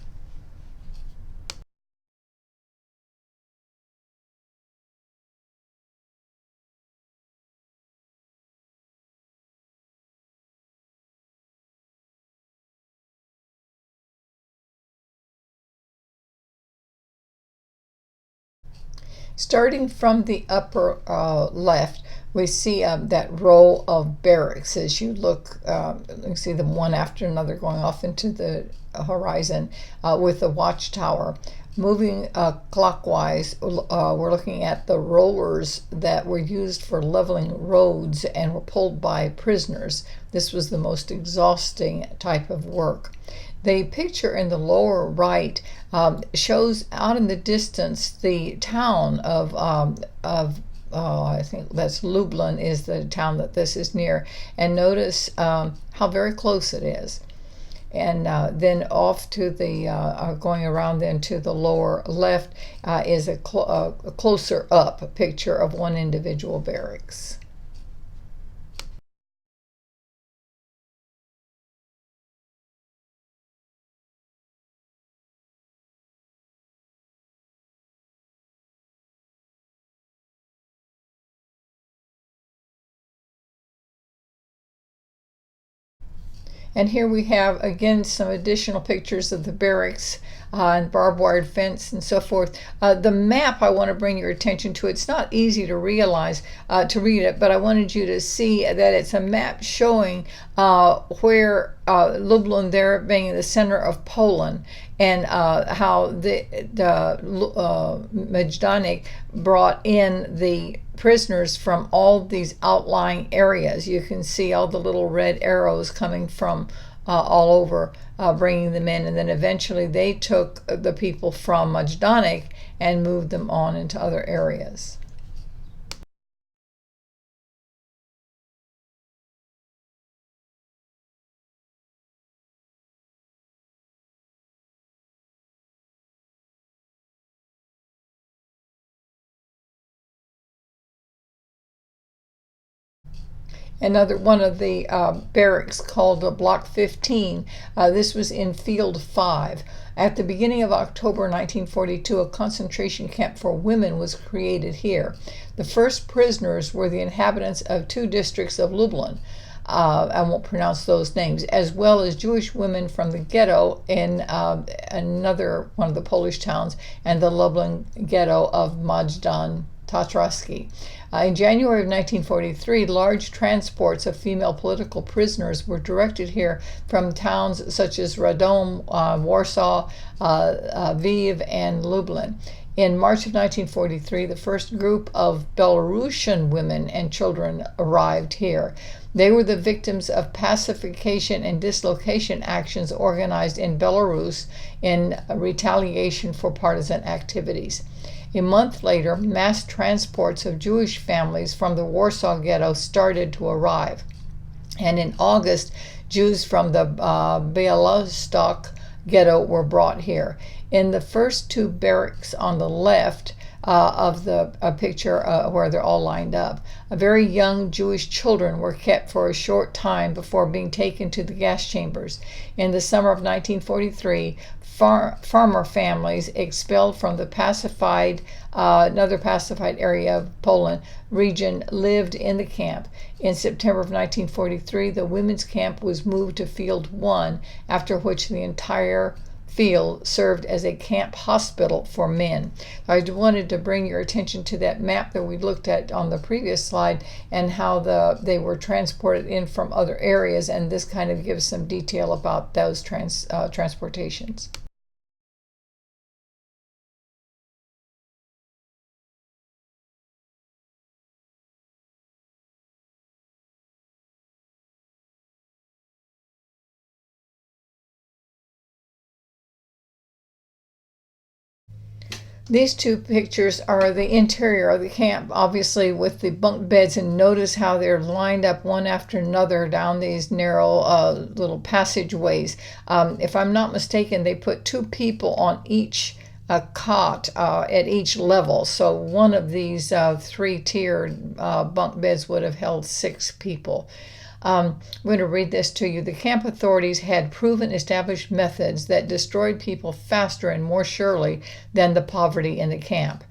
Starting from the upper left, we see that row of barracks. As you look, you see them one after another going off into the horizon with the watchtower. Moving clockwise, we're looking at the rollers that were used for leveling roads and were pulled by prisoners. This was the most exhausting type of work. The picture in the lower right shows out in the distance the town of I think that's Lublin is the town that this is near, and notice how very close it is. And then off to the going around then to the lower left is a closer up picture of one individual barracks. And here we have, again, some additional pictures of the barracks and barbed wire fence and so forth. The map I want to bring your attention to. It's not easy to realize, to read it, but I wanted you to see that it's a map showing where Lublin there being the center of Poland, and how the Majdanek brought in the prisoners from all these outlying areas. You can see all the little red arrows coming from all over, bringing them in, and then eventually they took the people from Majdanek and moved them on into other areas. Another one of the barracks called Block 15. This was in Field 5. At the beginning of October 1942, a concentration camp for women was created here. The first prisoners were the inhabitants of two districts of Lublin. I won't pronounce those names, as well as Jewish women from the ghetto in another one of the Polish towns, and the Lublin ghetto of Majdan Tatrasky. In January of 1943, large transports of female political prisoners were directed here from towns such as Radom, Warsaw, Lviv, and Lublin. In March of 1943, the first group of Belarusian women and children arrived here. They were the victims of pacification and dislocation actions organized in Belarus in retaliation for partisan activities. A month later, mass transports of Jewish families from the Warsaw Ghetto started to arrive. And in August, Jews from the Białystok Ghetto were brought here. In the first two barracks on the left of the picture where they're all lined up, very young Jewish children were kept for a short time before being taken to the gas chambers. In the summer of 1943, farmer families expelled from the another pacified area of Poland region lived in the camp. In September of 1943, the women's camp was moved to Field 1, after which the entire field served as a camp hospital for men. I wanted to bring your attention to that map that we looked at on the previous slide and how they were transported in from other areas, and this kind of gives some detail about those transportations. These two pictures are the interior of the camp, obviously with the bunk beds, and notice how they're lined up one after another down these narrow little passageways. If I'm not mistaken, they put two people on each cot at each level. So one of these three-tiered bunk beds would have held 6 people. I'm going to read this to you. The camp authorities had proven established methods that destroyed people faster and more surely than the poverty in the camp.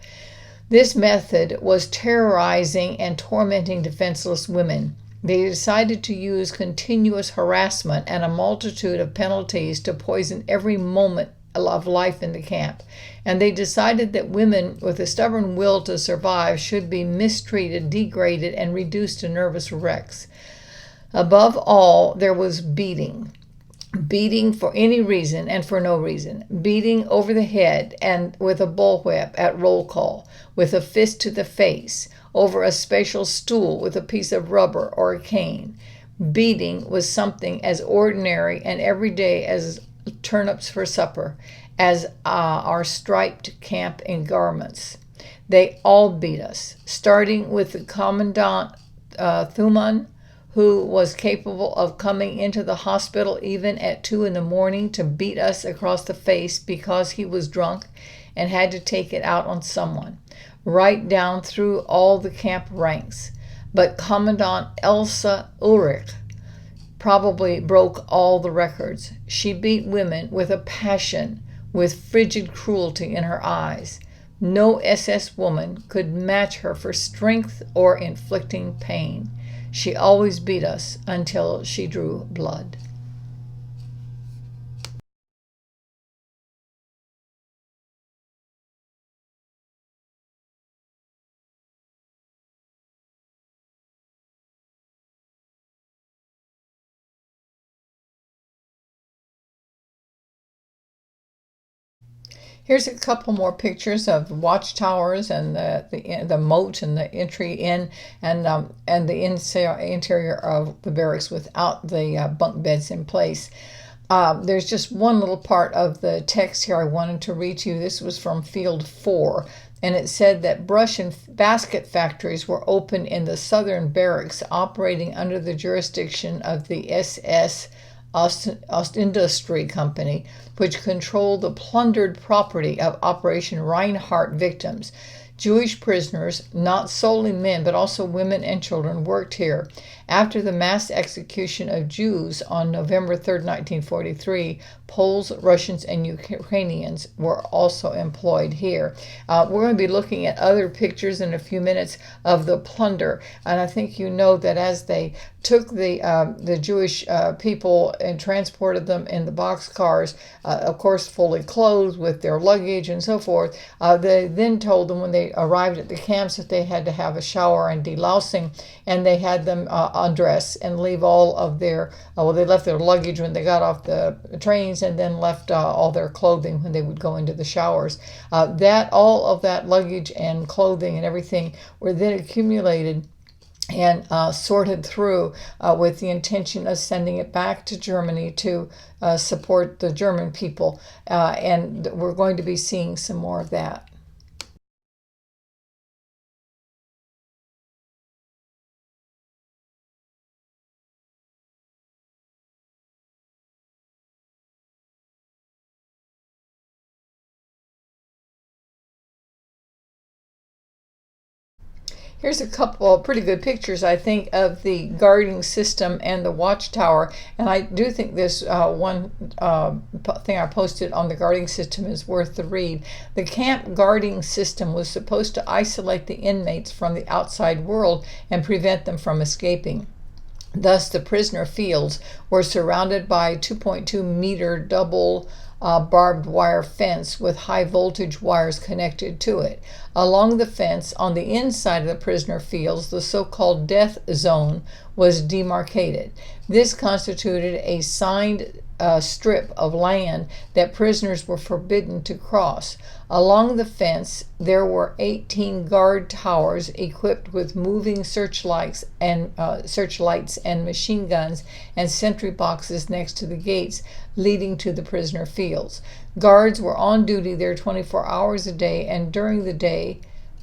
This method was terrorizing and tormenting defenseless women. They decided to use continuous harassment and a multitude of penalties to poison every moment of life in the camp. And they decided that women with a stubborn will to survive should be mistreated, degraded, and reduced to nervous wrecks. Above all, there was beating. Beating for any reason and for no reason. Beating over the head and with a bullwhip at roll call, with a fist to the face, over a special stool with a piece of rubber or a cane. Beating was something as ordinary and everyday as turnips for supper, as our striped camp in garments. They all beat us, starting with the Commandant Thuman, who was capable of coming into the hospital even at 2 a.m. to beat us across the face because he was drunk and had to take it out on someone, right down through all the camp ranks. But Commandant Elsa Ulrich probably broke all the records. She beat women with a passion, with frigid cruelty in her eyes. No SS woman could match her for strength or inflicting pain. She always beat us until she drew blood. Here's a couple more pictures of watchtowers and the moat and the entry in, and the interior of the barracks without the bunk beds in place. There's just one little part of the text here I wanted to read to you. This was from Field 4, and it said that brush and basket factories were open in the southern barracks, operating under the jurisdiction of the SS Ostindustrie Company, which controlled the plundered property of Operation Reinhardt victims. Jewish prisoners, not solely men but also women and children, worked here. After the mass execution of Jews on November 3, 1943, Poles, Russians, and Ukrainians were also employed here. We're going to be looking at other pictures in a few minutes of the plunder, and I think you know that as they took the Jewish people and transported them in the boxcars, of course, fully clothed with their luggage and so forth. They then told them when they arrived at the camps that they had to have a shower and delousing, and they had them undress and leave all of their, well, they left their luggage when they got off the trains, and then left all their clothing when they would go into the showers. All of that luggage and clothing and everything were then accumulated and sorted through with the intention of sending it back to Germany to support the German people. And we're going to be seeing some more of that. Here's a couple of pretty good pictures, I think, of the guarding system and the watchtower. And I do think this one thing I posted on the guarding system is worth the read. The camp guarding system was supposed to isolate the inmates from the outside world and prevent them from escaping. Thus, the prisoner fields were surrounded by a 2.2-meter double barbed wire fence with high voltage wires connected to it. Along the fence, on the inside of the prisoner fields, the so-called death zone was demarcated. This constituted a signed strip of land that prisoners were forbidden to cross. Along the fence, there were 18 guard towers equipped with moving searchlights and machine guns, and sentry boxes next to the gates leading to the prisoner fields. Guards were on duty there 24 hours a day, and during the day,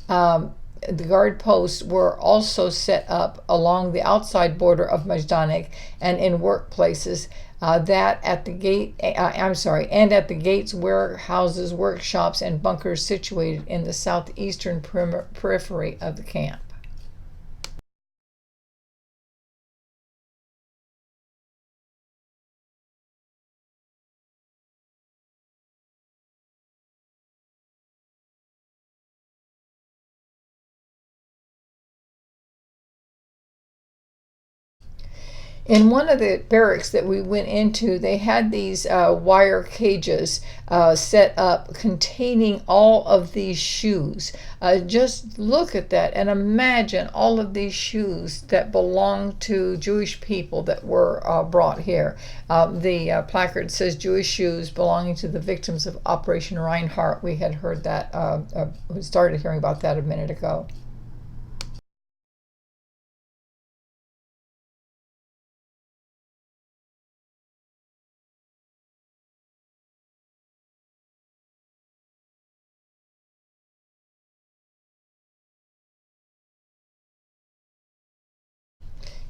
the guard posts were also set up along the outside border of Majdanek and in workplaces and at the gates, warehouses, workshops, and bunkers situated in the southeastern periphery of the camp. In one of the barracks that we went into, they had these wire cages set up containing all of these shoes. Just look at that and imagine all of these shoes that belong to Jewish people that were brought here. The placard says Jewish shoes belonging to the victims of Operation Reinhardt. We had heard that, we started hearing about that a minute ago.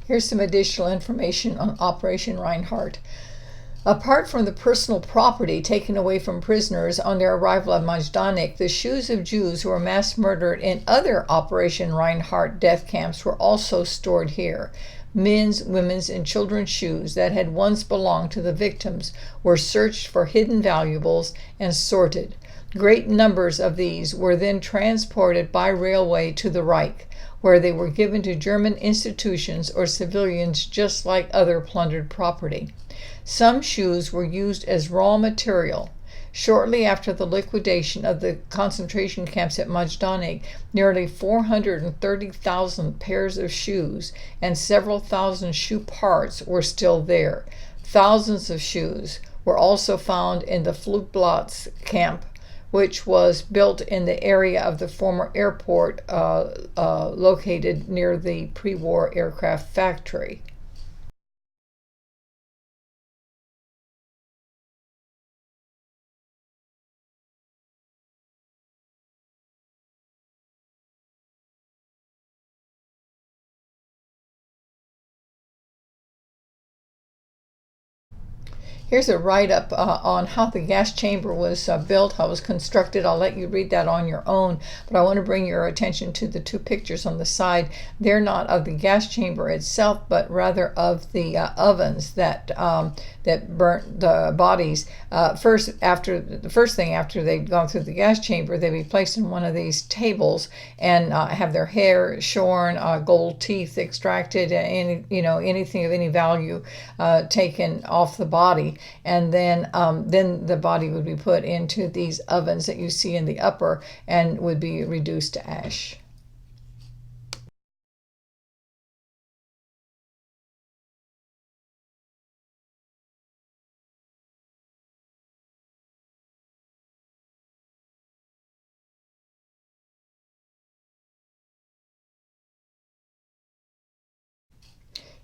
Here's some additional information on Operation Reinhardt. Apart from the personal property taken away from prisoners on their arrival at Majdanek, the shoes of Jews who were mass murdered in other Operation Reinhardt death camps were also stored here. Men's, women's, and children's shoes that had once belonged to the victims were searched for hidden valuables and sorted. Great numbers of these were then transported by railway to the Reich, where they were given to German institutions or civilians just like other plundered property. Some shoes were used as raw material. Shortly after the liquidation of the concentration camps at Majdanek, nearly 430,000 pairs of shoes and several thousand shoe parts were still there. Thousands of shoes were also found in the Flugplatz camp, which was built in the area of the former airport located near the pre-war aircraft factory. Here's a write-up on how the gas chamber was built, how it was constructed. I'll let you read that on your own, but I want to bring your attention to the two pictures on the side. They're not of the gas chamber itself, but rather of the ovens that burnt the bodies. The first thing after they'd gone through the gas chamber, they'd be placed in one of these tables and have their hair shorn, gold teeth extracted, anything of any value taken off the body. And then the body would be put into these ovens that you see in the upper and would be reduced to ash.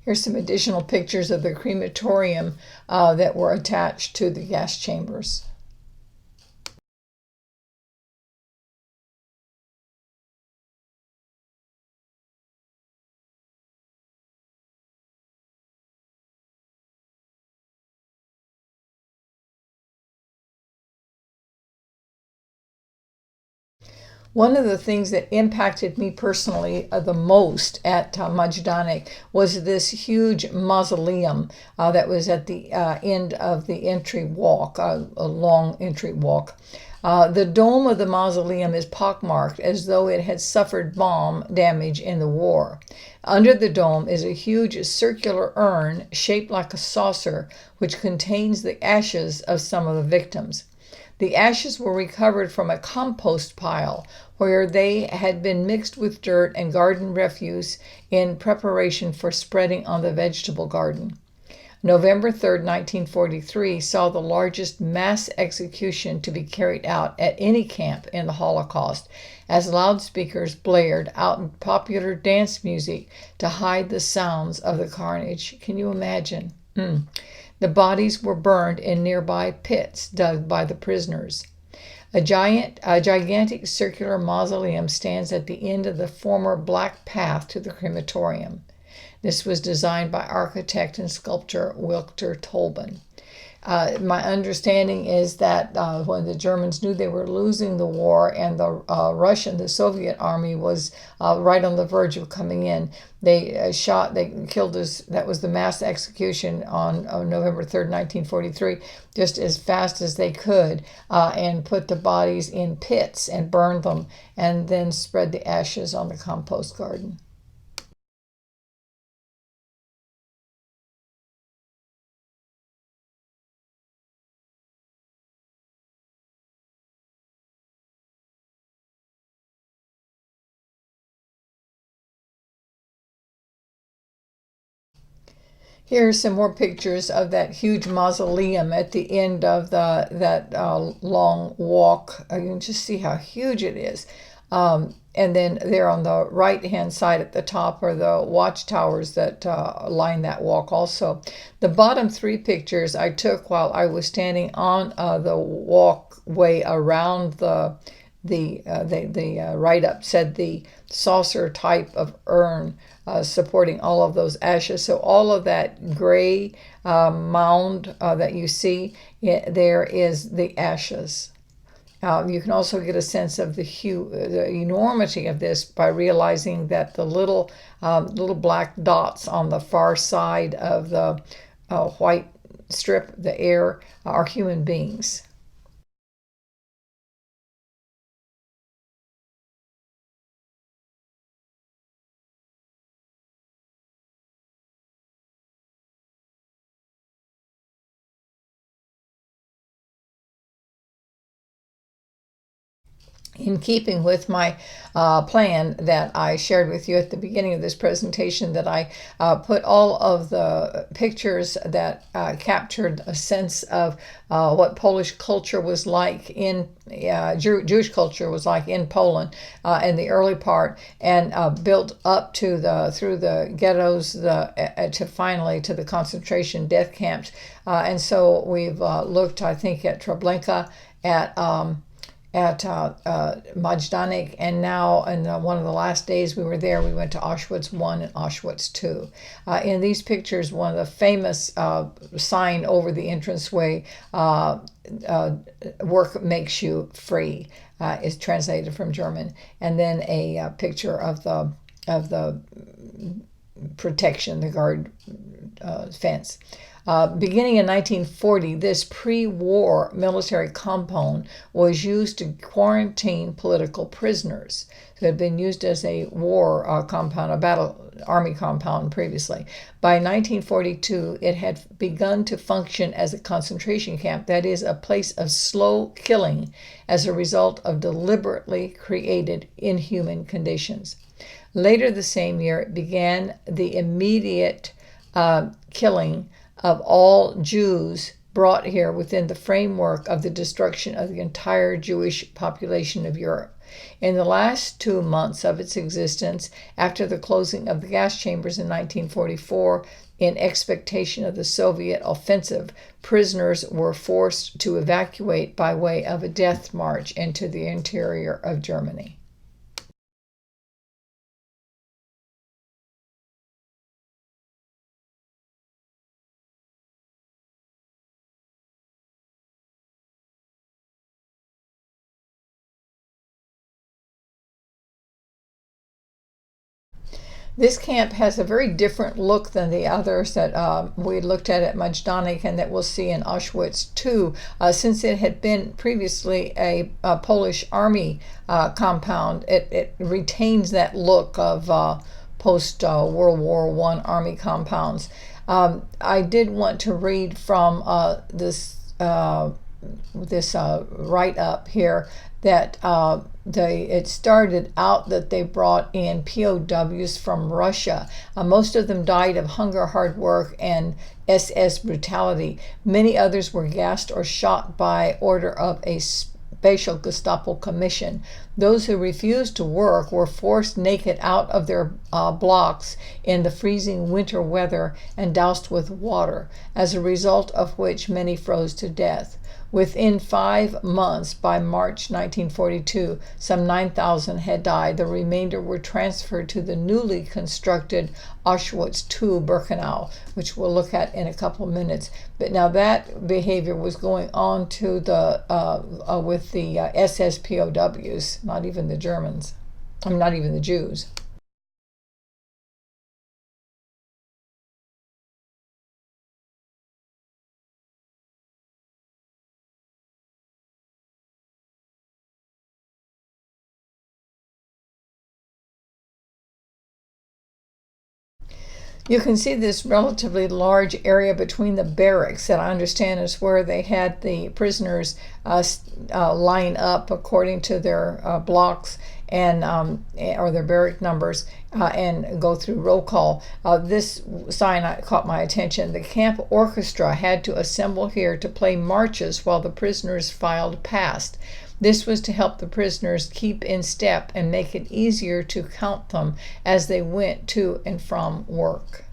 Here's some additional pictures of the crematorium that were attached to the gas chambers. One of the things that impacted me personally the most at Majdanek was this huge mausoleum that was at the end of the entry walk, a long entry walk. The dome of the mausoleum is pockmarked as though it had suffered bomb damage in the war. Under the dome is a huge circular urn shaped like a saucer, which contains the ashes of some of the victims. The ashes were recovered from a compost pile where they had been mixed with dirt and garden refuse in preparation for spreading on the vegetable garden. November 3, 1943 saw the largest mass execution to be carried out at any camp in the Holocaust, as loudspeakers blared out popular dance music to hide the sounds of the carnage. Can you imagine? The bodies were burned in nearby pits dug by the prisoners. A gigantic circular mausoleum stands at the end of the former black path to the crematorium. This was designed by architect and sculptor Wilter Tolben. My understanding is that when the Germans knew they were losing the war and the Soviet army was right on the verge of coming in, they killed us. That was the mass execution on November 3rd, 1943, just as fast as they could, and put the bodies in pits and burned them, and then spread the ashes on the compost garden. Here are some more pictures of that huge mausoleum at the end of that long walk. You can just see how huge it is. And then there on the right-hand side at the top are the watchtowers that line that walk also. The bottom three pictures I took while I was standing on the walkway around the write-up said the saucer type of urn supporting all of those ashes. So all of that gray mound that you see, there is the ashes. You can also get a sense of the enormity of this by realizing that the little black dots on the far side of the white strip, the air, are human beings. In keeping with my plan that I shared with you at the beginning of this presentation, that I put all of the pictures that captured a sense of what Polish culture was like in Jewish culture was like in Poland in the early part, and built up to through the ghettos to finally to the concentration death camps. And so we've looked, I think, at Treblinka, at at Majdanek, and now in one of the last days we were there, we went to Auschwitz I and Auschwitz II. In these pictures, one of the famous sign over the entranceway, "Work makes you free," is translated from German, and then a picture of the protection, the guard fence. Beginning in 1940, this pre-war military compound was used to quarantine political prisoners. So it had been used as a war compound, a battle army compound previously. By 1942, it had begun to function as a concentration camp, that is, a place of slow killing as a result of deliberately created inhuman conditions. Later the same year, it began the immediate killing of all Jews brought here within the framework of the destruction of the entire Jewish population of Europe. In the last 2 months of its existence, after the closing of the gas chambers in 1944, in expectation of the Soviet offensive, prisoners were forced to evacuate by way of a death march into the interior of Germany. This camp has a very different look than the others that we looked at Majdanek and that we'll see in Auschwitz II, since it had been previously a Polish army compound. It retains that look of post World War I army compounds. I did want to read from this write-up here that it started out that they brought in POWs from Russia. Most of them died of hunger, hard work, and SS brutality. Many others were gassed or shot by order of a special Gestapo commission. Those who refused to work were forced naked out of their blocks in the freezing winter weather and doused with water, as a result of which many froze to death. Within 5 months, by March 1942, some 9,000 had died. The remainder were transferred to the newly constructed Auschwitz II Birkenau, which we'll look at in a couple of minutes. But now that behavior was going on to with the SS POWs, not even the Germans. Not even the Jews. You can see this relatively large area between the barracks that I understand is where they had the prisoners line up according to their blocks and or their barrack numbers and go through roll call. This sign caught my attention. The camp orchestra had to assemble here to play marches while the prisoners filed past. This was to help the prisoners keep in step and make it easier to count them as they went to and from work.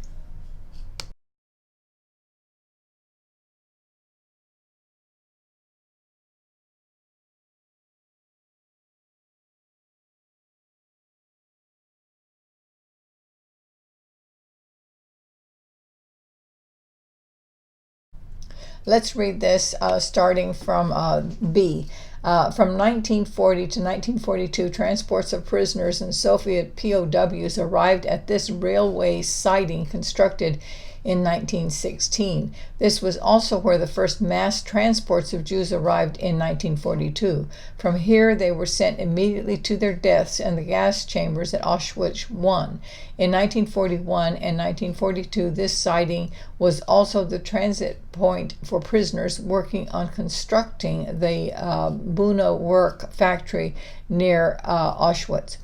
Let's read this starting from B. From 1940 to 1942, transports of prisoners and Soviet POWs arrived at this railway siding constructed in 1916. This was also where the first mass transports of Jews arrived in 1942. From here, they were sent immediately to their deaths in the gas chambers at Auschwitz I. In 1941 and 1942, this siding was also the transit point for prisoners working on constructing the Buna work factory near Auschwitz.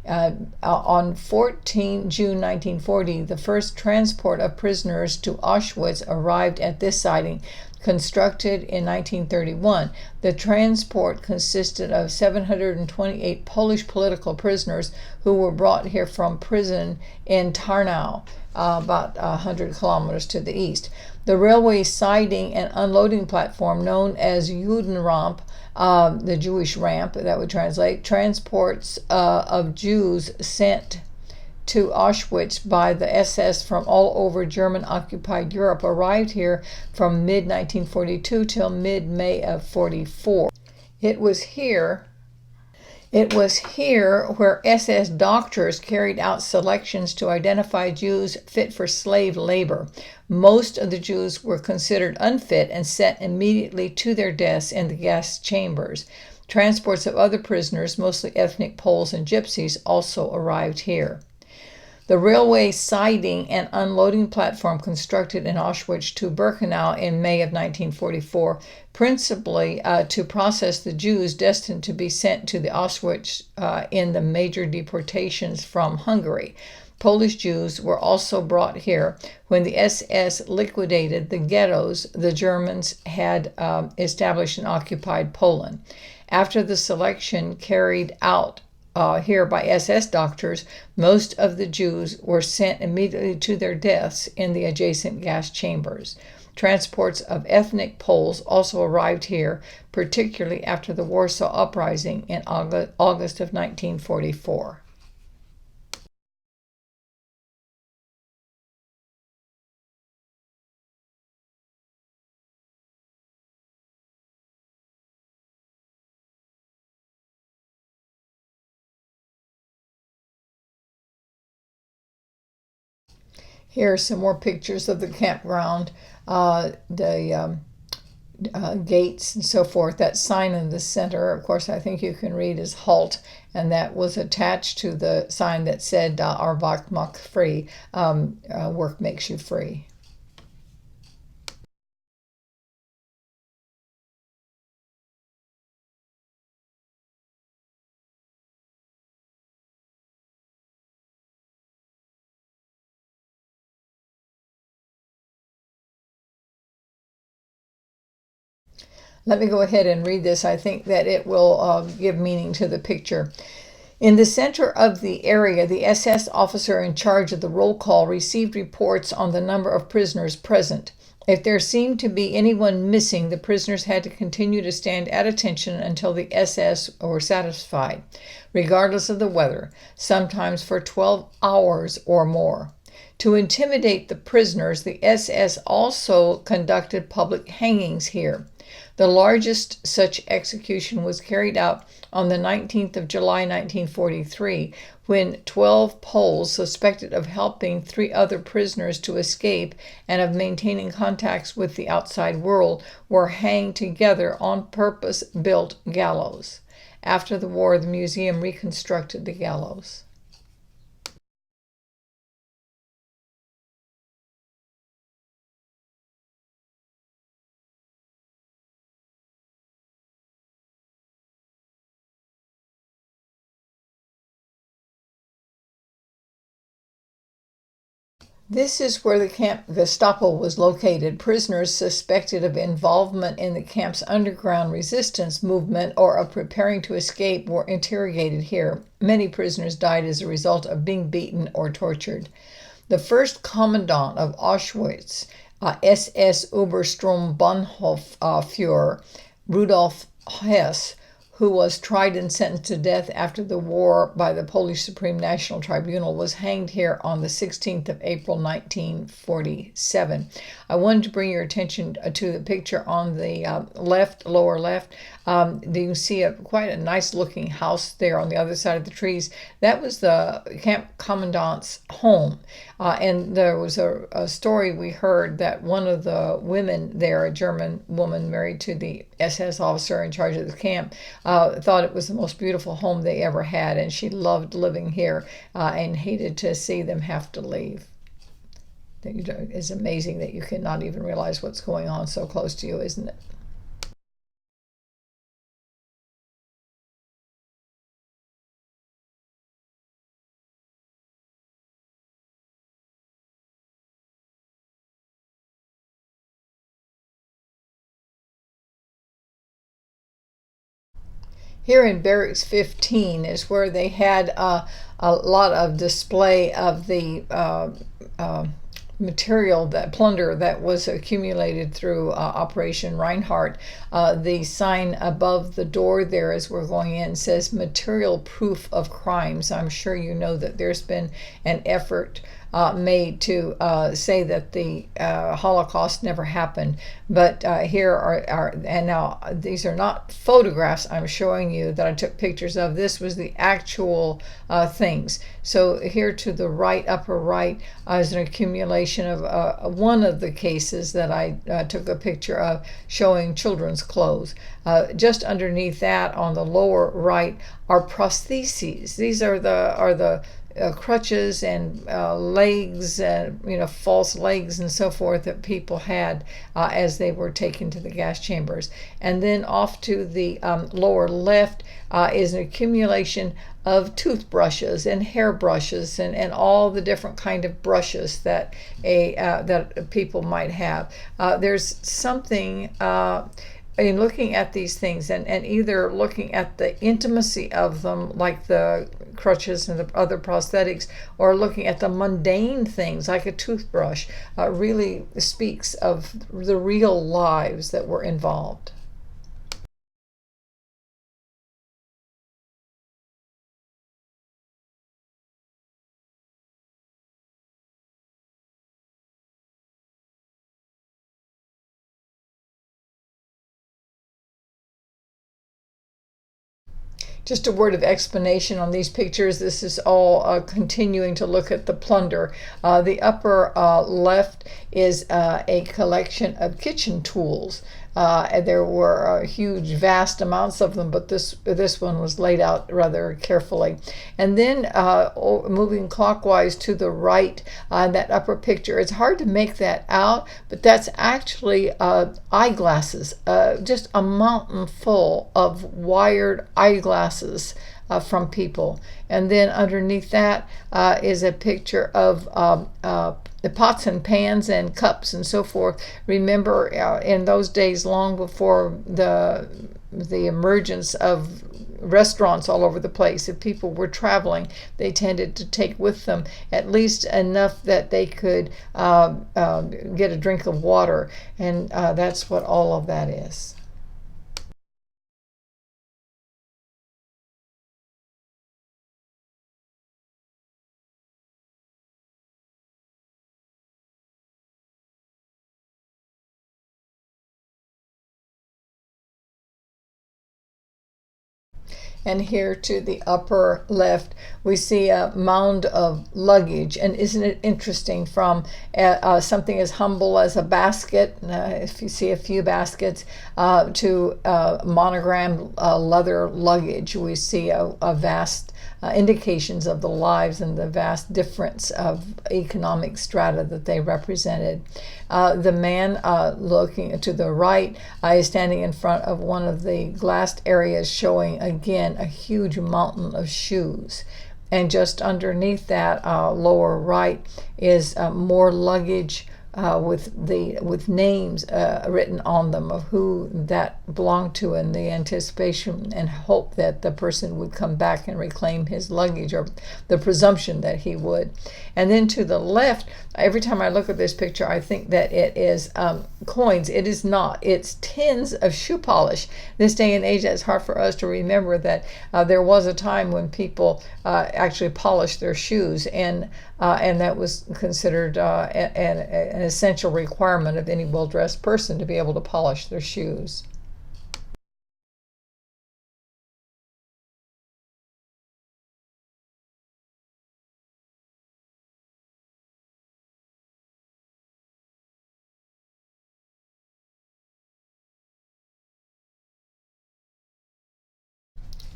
On 14 June 1940, the first transport of prisoners to Auschwitz arrived at this siding. constructed in 1931. The transport consisted of 728 Polish political prisoners who were brought here from prison in Tarnow, about 100 kilometers to the east. The railway siding and unloading platform, known as Judenramp, the Jewish ramp, that would translate, transports of Jews sent to Auschwitz by the SS from all over German-occupied Europe arrived here from mid-1942 till mid-May of 44. It was here where SS doctors carried out selections to identify Jews fit for slave labor. Most of the Jews were considered unfit and sent immediately to their deaths in the gas chambers. Transports of other prisoners, mostly ethnic Poles and Gypsies, also arrived here. The railway siding and unloading platform constructed in Auschwitz to Birkenau in May of 1944, principally to process the Jews destined to be sent to the Auschwitz in the major deportations from Hungary. Polish Jews were also brought here when the SS liquidated the ghettos the Germans had established in occupied Poland. After the selection carried out here by SS doctors, most of the Jews were sent immediately to their deaths in the adjacent gas chambers. Transports of ethnic Poles also arrived here, particularly after the Warsaw Uprising in August of 1944. Here are some more pictures of the campground, the gates and so forth. That sign in the center, of course, I think you can read is HALT, and that was attached to the sign that said Arbeit macht frei, work makes you free. Let me go ahead and read this. I think that it will give meaning to the picture. In the center of the area, the SS officer in charge of the roll call received reports on the number of prisoners present. If there seemed to be anyone missing, the prisoners had to continue to stand at attention until the SS were satisfied, regardless of the weather, sometimes for 12 hours or more. To intimidate the prisoners, the SS also conducted public hangings here. The largest such execution was carried out on the 19th of July 1943, when 12 Poles suspected of helping 3 other prisoners to escape and of maintaining contacts with the outside world were hanged together on purpose-built gallows. After the war, the museum reconstructed the gallows. This is where the Camp Gestapo was located. Prisoners suspected of involvement in the camp's underground resistance movement or of preparing to escape were interrogated here. Many prisoners died as a result of being beaten or tortured. The first commandant of Auschwitz, SS Obersturmbannhofführer Rudolf Hess, who was tried and sentenced to death after the war by the Polish Supreme National Tribunal, was hanged here on the 16th of April 1947. I wanted to bring your attention to the picture on the lower left. You can see quite a nice looking house there on the other side of the trees. That was the camp commandant's home. And there was a story we heard that one of the women there, a German woman married to the SS officer in charge of the camp, thought it was the most beautiful home they ever had, and she loved living here and hated to see them have to leave. It's amazing that you cannot even realize what's going on so close to you, isn't it? Here in Barracks 15 is where they had a lot of display of the uh, material, that plunder that was accumulated through Operation Reinhardt. The sign above the door there as we're going in says material proof of crimes. I'm sure you know that there's been an effort made to say that the Holocaust never happened. But here and now these are not photographs I'm showing you that I took pictures of. This was the actual things. So here to the right, upper right, is an accumulation of one of the cases that I took a picture of showing children's clothes. Just underneath that on the lower right are prostheses. These are the crutches and legs, false legs and so forth that people had as they were taken to the gas chambers. And then off to the lower left is an accumulation of toothbrushes and hairbrushes and all the different kind of brushes that that people might have. There's something in looking at these things and either looking at the intimacy of them, like the crutches and the other prosthetics, or looking at the mundane things like a toothbrush, really speaks of the real lives that were involved. Just a word of explanation on these pictures. This is all continuing to look at the plunder. The upper left is a collection of kitchen tools. There were huge, vast amounts of them, but this one was laid out rather carefully. And then moving clockwise to the right, that upper picture, it's hard to make that out, but that's actually eyeglasses, just a mountain full of wired eyeglasses from people. And then underneath that is a picture of the pots and pans and cups and so forth. Remember, in those days, long before the emergence of restaurants all over the place, if people were traveling, they tended to take with them at least enough that they could get a drink of water, and that's what all of that is. And here to the upper left, we see a mound of luggage. And isn't it interesting, from something as humble as a basket, if you see a few baskets, to monogrammed leather luggage, we see a vast indications of the lives and the vast difference of economic strata that they represented. The man looking to the right is standing in front of one of the glassed areas, showing again a huge mountain of shoes. And just underneath that, lower right, is more luggage with names written on them of who that belonged to, in the anticipation and hope that the person would come back and reclaim his luggage, or the presumption that he would. And then to the left, every time I look at this picture, I think that it is coins. It is not. It's tins of shoe polish. This day and age, it's hard for us to remember that there was a time when people actually polished their shoes, and that was considered an essential requirement of any well-dressed person to be able to polish their shoes.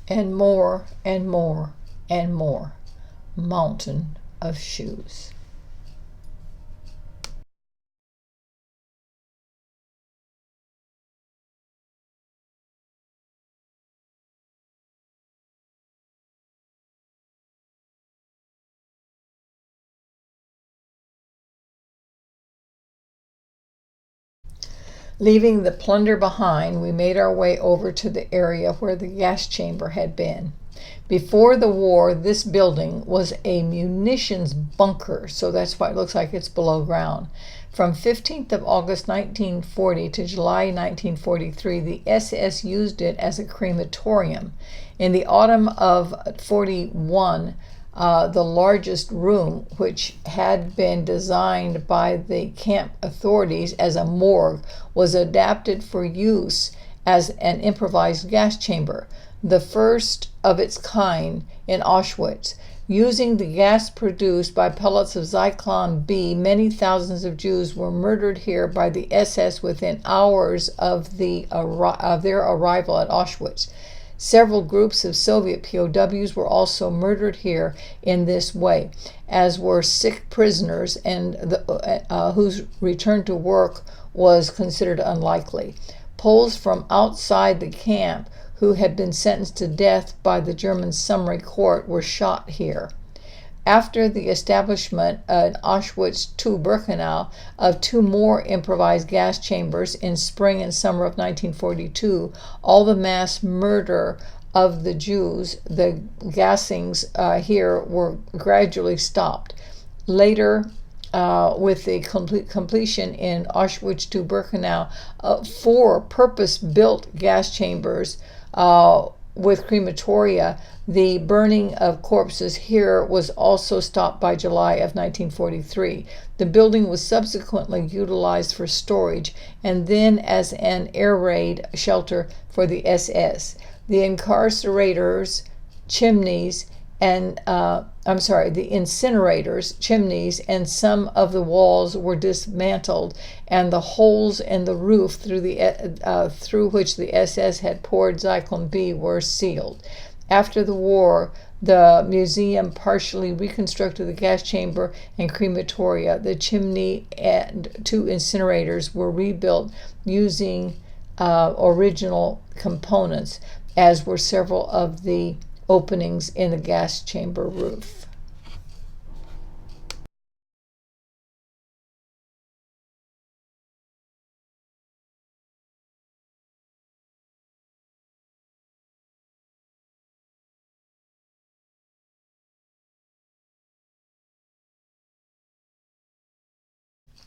And more and more and more. Mountain of shoes. Leaving the plunder behind, we made our way over to the area where the gas chamber had been. Before the war, this building was a munitions bunker, so that's why it looks like it's below ground. From 15th of August 1940 to July 1943, the SS used it as a crematorium. In the autumn of 41, the largest room, which had been designed by the camp authorities as a morgue, was adapted for use as an improvised gas chamber, the first of its kind in Auschwitz. Using the gas produced by pellets of Zyklon B, many thousands of Jews were murdered here by the SS within hours of their arrival at Auschwitz. Several groups of Soviet POWs were also murdered here in this way, as were sick prisoners and whose return to work was considered unlikely. Poles from outside the camp who had been sentenced to death by the German summary court were shot here. After the establishment at Auschwitz II-Birkenau of two more improvised gas chambers in spring and summer of 1942, all the mass murder of the Jews, the gassings here were gradually stopped. Later, with the completion in Auschwitz II-Birkenau, four purpose-built gas chambers with crematoria, the burning of corpses here was also stopped by July of 1943. The building was subsequently utilized for storage and then as an air raid shelter for the SS. The incarcerators, chimneys, and the incinerators, chimneys, and some of the walls were dismantled, and the holes in the roof through which the SS had poured Zyklon B were sealed. After the war, the museum partially reconstructed the gas chamber and crematoria. The chimney and two incinerators were rebuilt using original components, as were several of the openings in the gas chamber roof.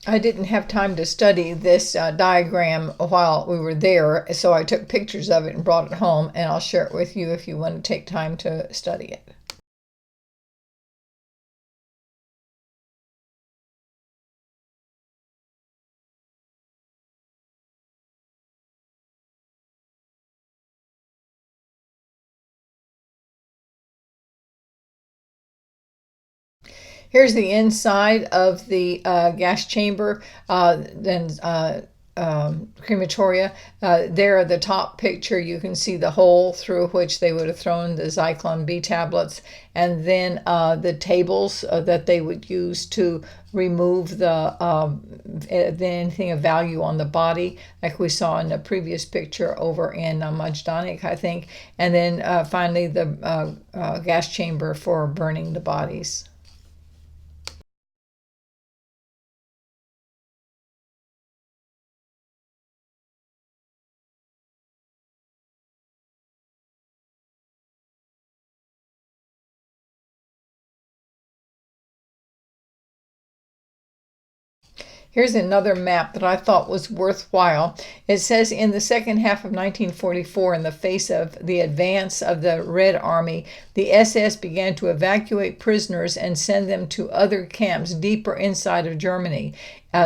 I didn't have time to study this diagram while we were there, so I took pictures of it and brought it home, and I'll share it with you if you want to take time to study it. Here's the inside of the gas chamber, crematoria. There at the top picture, you can see the hole through which they would have thrown the Zyklon B tablets, and then the tables that they would use to remove anything of value on the body, like we saw in the previous picture over in Majdanek, I think, and then finally the gas chamber for burning the bodies. Here's another map that I thought was worthwhile. It says in the second half of 1944, in the face of the advance of the Red Army, the SS began to evacuate prisoners and send them to other camps deeper inside of Germany.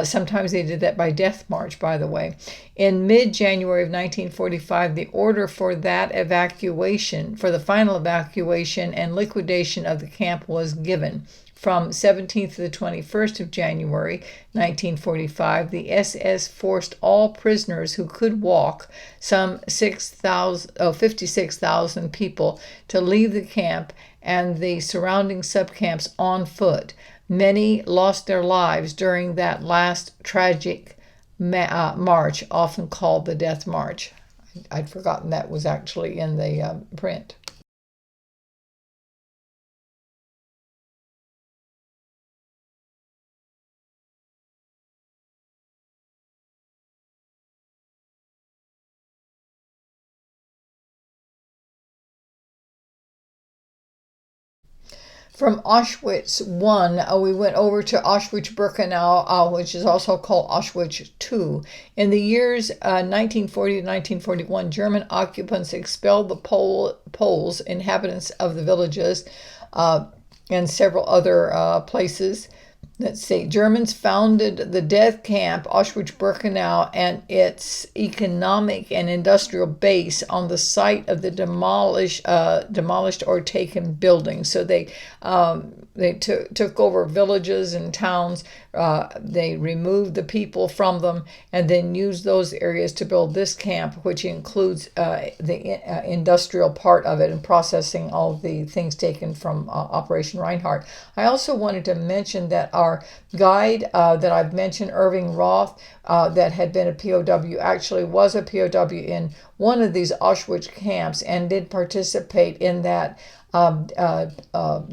Sometimes they did that by death march, by the way. In mid-January of 1945, the order for that evacuation, for the final evacuation and liquidation of the camp, was given. From 17th to the 21st of January 1945, the SS forced all prisoners who could walk, some 56,000 people, to leave the camp and the surrounding subcamps on foot. Many lost their lives during that last tragic march, often called the Death March. I'd forgotten that was actually in the print. From Auschwitz I, we went over to Auschwitz-Birkenau, which is also called Auschwitz II. In the years 1940 to 1941, German occupants expelled the Poles, inhabitants of the villages, and several other places. Let's see, Germans founded the death camp Auschwitz-Birkenau and its economic and industrial base on the site of the demolished or taken buildings. So they took over villages and towns. They removed the people from them and then used those areas to build this camp, which includes the industrial part of it and processing all the things taken from Operation Reinhardt. I also wanted to mention that our guide that I've mentioned, Irving Roth, that had been a POW, actually was a POW in one of these Auschwitz camps and did participate in that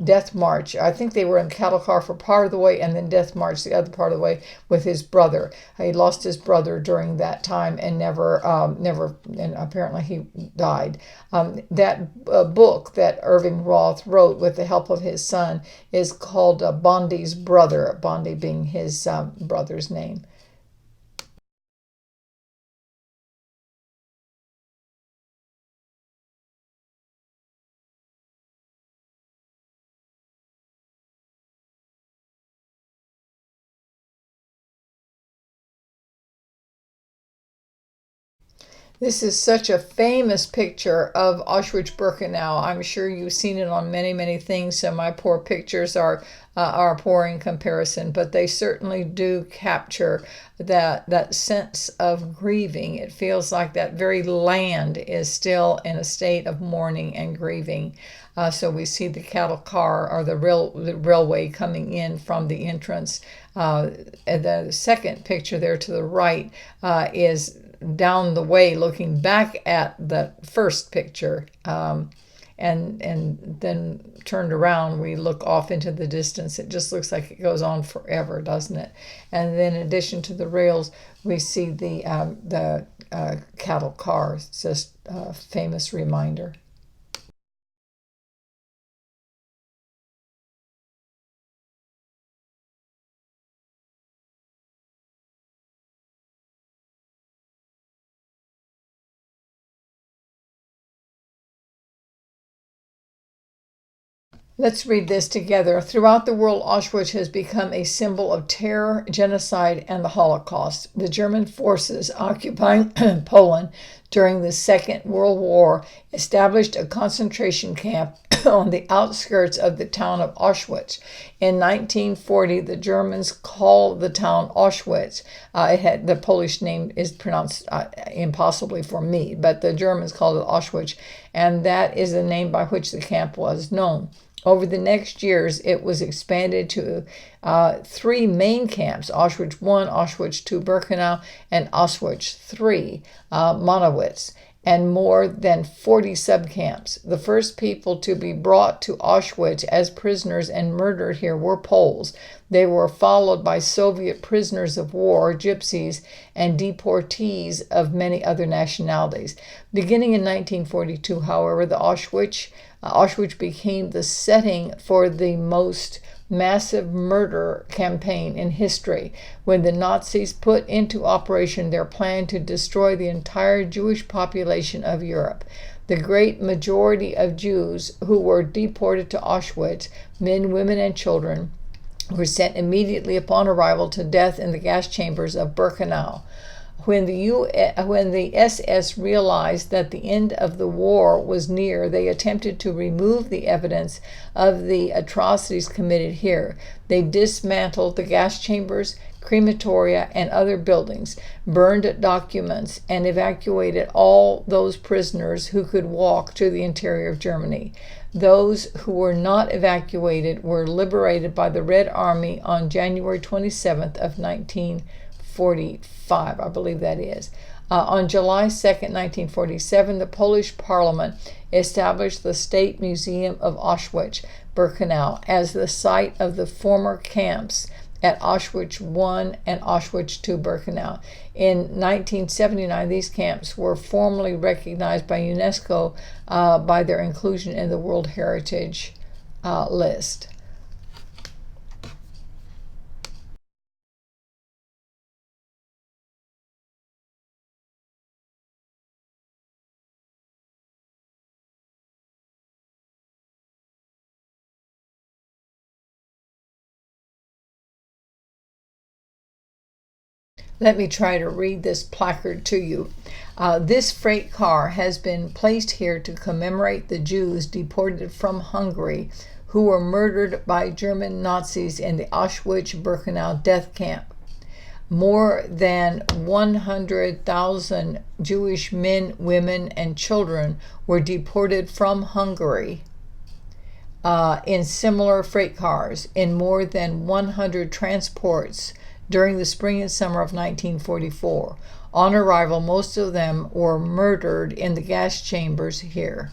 death march. I think they were in cattle car for part of the way and then death march the other part of the way with his brother. He lost his brother during that time and never, and apparently he died. That book that Irving Roth wrote with the help of his son is called Bondi's Brother, Bondi being his brother's name. This is such a famous picture of Auschwitz-Birkenau. I'm sure you've seen it on many, many things, so my poor pictures are poor in comparison, but they certainly do capture that sense of grieving. It feels like that very land is still in a state of mourning and grieving. So we see the cattle car or the railway coming in from the entrance. And the second picture there to the right is down the way looking back at the first picture, and then turned around we look off into the distance. It just looks like it goes on forever, doesn't it? And then in addition to the rails we see the cattle car. It's just a famous reminder. Let's read this together. Throughout the world, Auschwitz has become a symbol of terror, genocide, and the Holocaust. The German forces occupying Poland during the Second World War established a concentration camp on the outskirts of the town of Auschwitz. In 1940, the Germans called the town Auschwitz. The Polish name is pronounced impossibly for me, but the Germans called it Auschwitz, and that is the name by which the camp was known. Over the next years, it was expanded to three main camps: Auschwitz I, Auschwitz II Birkenau, and Auschwitz III Monowitz, and more than 40 subcamps. The first people to be brought to Auschwitz as prisoners and murdered here were Poles. They were followed by Soviet prisoners of war, gypsies, and deportees of many other nationalities. Beginning in 1942, however, the Auschwitz became the setting for the most massive murder campaign in history, when the Nazis put into operation their plan to destroy the entire Jewish population of Europe. The great majority of Jews who were deported to Auschwitz, men, women, and children, were sent immediately upon arrival to death in the gas chambers of Birkenau. When the SS realized that the end of the war was near, they attempted to remove the evidence of the atrocities committed here. They dismantled the gas chambers, crematoria, and other buildings, burned documents, and evacuated all those prisoners who could walk to the interior of Germany. Those who were not evacuated were liberated by the Red Army on January 27th of 1945, I believe that is. On July 2nd, 1947, the Polish Parliament established the State Museum of Auschwitz-Birkenau as the site of the former camps at Auschwitz I and Auschwitz II Birkenau. In 1979, these camps were formally recognized by UNESCO by their inclusion in the World Heritage list. Let me try to read this placard to you. This freight car has been placed here to commemorate the Jews deported from Hungary who were murdered by German Nazis in the Auschwitz-Birkenau death camp. More than 100,000 Jewish men, women, and children were deported from Hungary in similar freight cars in more than 100 transports during the spring and summer of 1944. On arrival, most of them were murdered in the gas chambers here.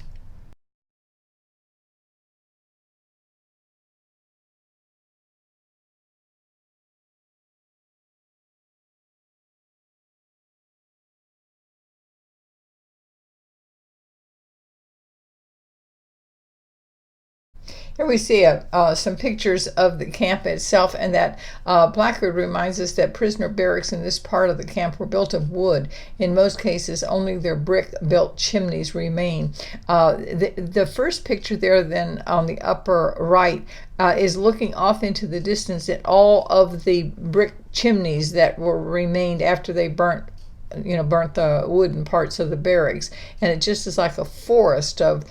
Here we see some pictures of the camp itself, and that placard reminds us that prisoner barracks in this part of the camp were built of wood. In most cases, only their brick-built chimneys remain. The first picture there, then, on the upper right, is looking off into the distance at all of the brick chimneys that were remained after they burnt the wooden parts of the barracks, and it just is like a forest of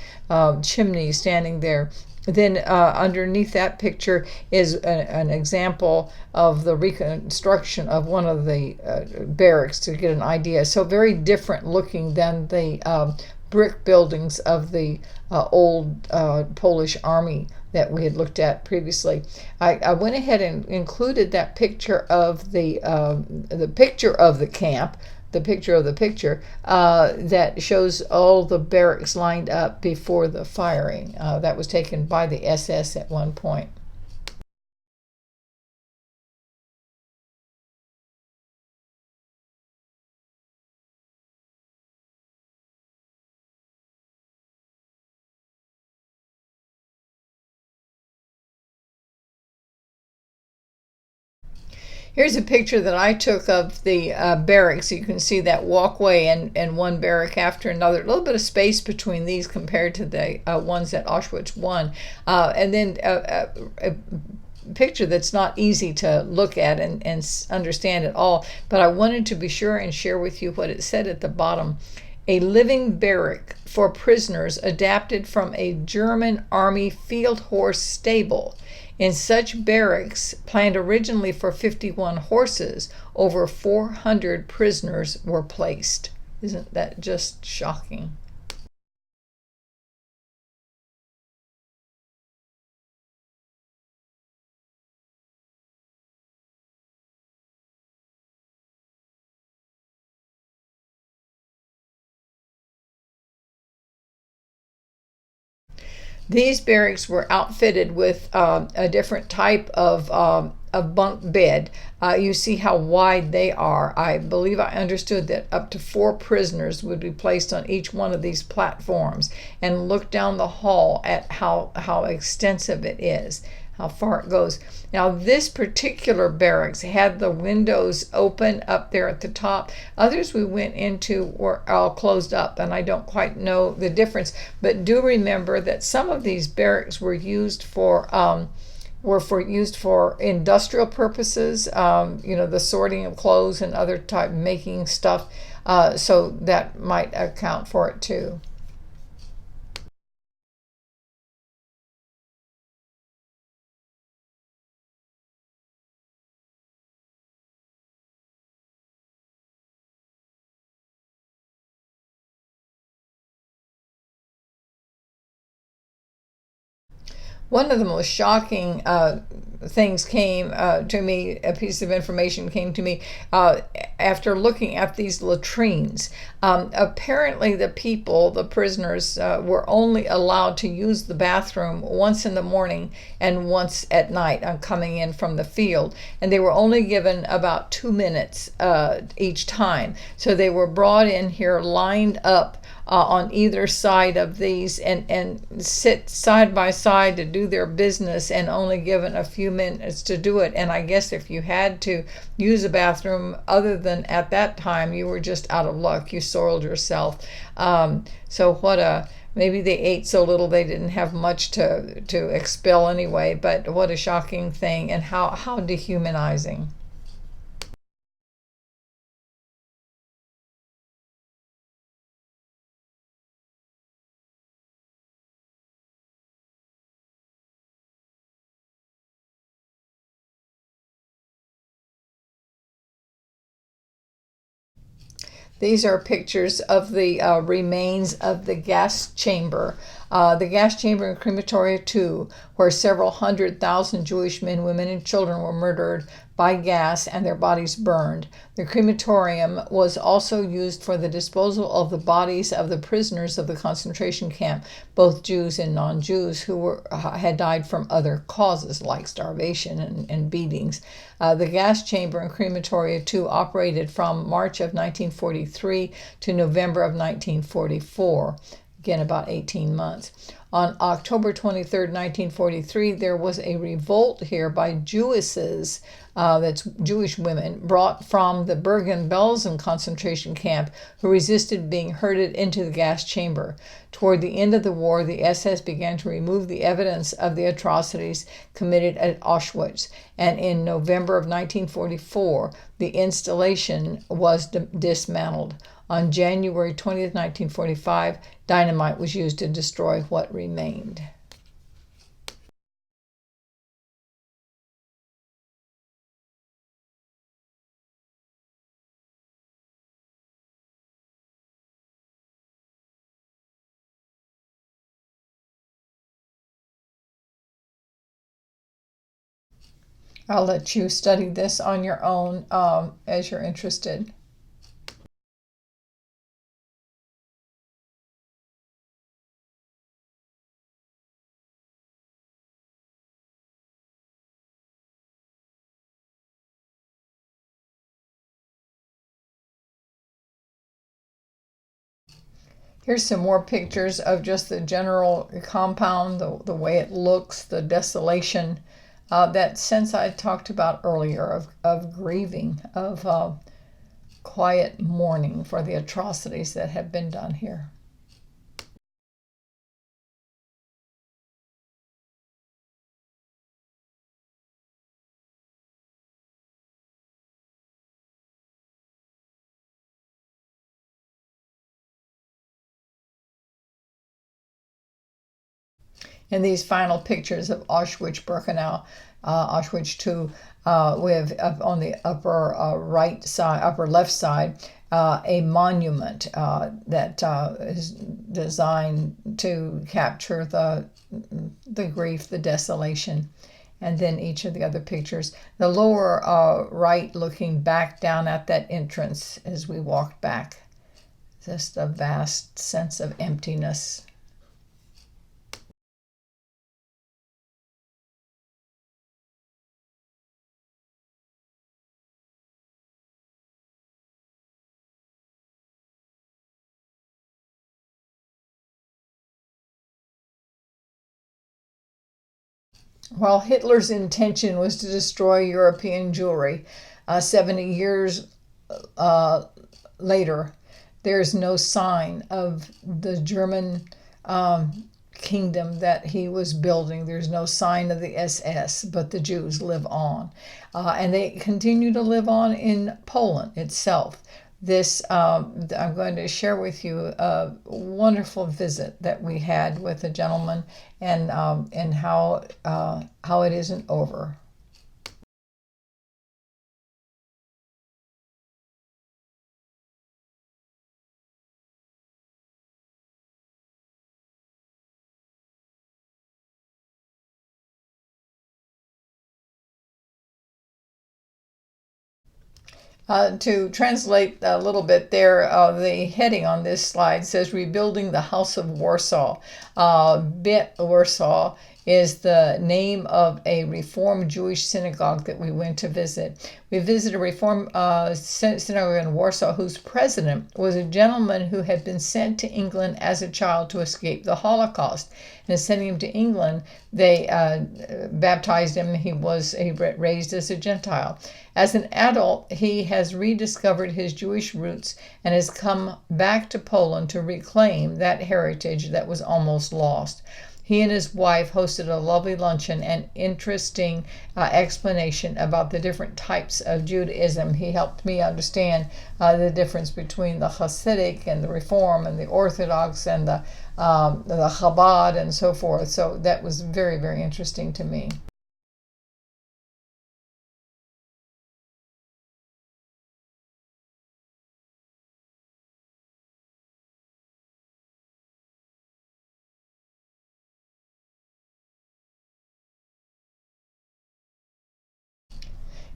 chimneys standing there. Then underneath that picture is an example of the reconstruction of one of the barracks to get an idea. So very different looking than the brick buildings of the old Polish army that we had looked at previously. I went ahead and included that picture of the picture of the camp, the picture of the picture that shows all the barracks lined up before the firing. That was taken by the SS at one point. Here's a picture that I took of the barracks. You can see that walkway and one barrack after another. A little bit of space between these compared to the ones at Auschwitz I. And then a picture that's not easy to look at and understand at all. But I wanted to be sure and share with you what it said at the bottom. A living barrack for prisoners adapted from a German army field horse stable. In such barracks, planned originally for 51 horses, over 400 prisoners were placed. Isn't that just shocking? These barracks were outfitted with a different type of bunk bed. You see how wide they are. I believe I understood that up to 4 prisoners would be placed on each one of these platforms, and look down the hall at how extensive it is, how far it goes. Now, this particular barracks had the windows open up there at the top. Others we went into were all closed up, and I don't quite know the difference. But do remember that some of these barracks were used for industrial purposes. The sorting of clothes and other type making stuff. So that might account for it too. One of the most shocking things came to me, a piece of information came to me after looking at these latrines. Apparently the prisoners, were only allowed to use the bathroom once in the morning and once at night on coming in from the field. And they were only given about 2 minutes each time. So they were brought in here lined up on either side of these and sit side by side to do their business, and only given a few minutes to do it. And I guess if you had to use a bathroom other than at that time, you were just out of luck. You soiled yourself. Maybe they ate so little they didn't have much to expel anyway, but what a shocking thing, and how dehumanizing. These are pictures of the remains of the gas chamber. The gas chamber in Crematoria 2, where several 100,000 Jewish men, women, and children were murdered by gas and their bodies burned. The crematorium was also used for the disposal of the bodies of the prisoners of the concentration camp, both Jews and non-Jews, who had died from other causes like starvation and beatings. The gas chamber in Crematoria 2 operated from March of 1943 to November of 1944. Again, about 18 months. On October 23rd, 1943, there was a revolt here by Jewesses, that's Jewish women, brought from the Bergen-Belsen concentration camp, who resisted being herded into the gas chamber. Toward the end of the war, the SS began to remove the evidence of the atrocities committed at Auschwitz, and in November of 1944, the installation was dismantled. On January 20th, 1945, dynamite was used to destroy what remained. I'll let you study this on your own as you're interested. Here's some more pictures of just the general compound, the way it looks, the desolation, that sense I talked about earlier of grieving, of quiet mourning for the atrocities that have been done here. In these final pictures of Auschwitz-Birkenau, Auschwitz II, we have on the upper right side, upper left side, a monument that is designed to capture the grief, the desolation, and then each of the other pictures. The lower right, looking back down at that entrance as we walked back, just a vast sense of emptiness. While Hitler's intention was to destroy European Jewry, 70 years later, there's no sign of the German kingdom that he was building. There's no sign of the SS, but the Jews live on. And they continue to live on in Poland itself. This I'm going to share with you a wonderful visit that we had with a gentleman, and how it isn't over. To translate a little bit there, the heading on this slide says Rebuilding the House of Warsaw. Bit Warsaw is the name of a Reformed Jewish synagogue that we went to visit. We visited a Reformed synagogue in Warsaw whose president was a gentleman who had been sent to England as a child to escape the Holocaust. And sending him to England, they baptized him. He was raised as a Gentile. As an adult, he has rediscovered his Jewish roots and has come back to Poland to reclaim that heritage that was almost lost. He and his wife hosted a lovely luncheon and interesting explanation about the different types of Judaism. He helped me understand the difference between the Hasidic and the Reform and the Orthodox and the Chabad and so forth. So that was very, very interesting to me.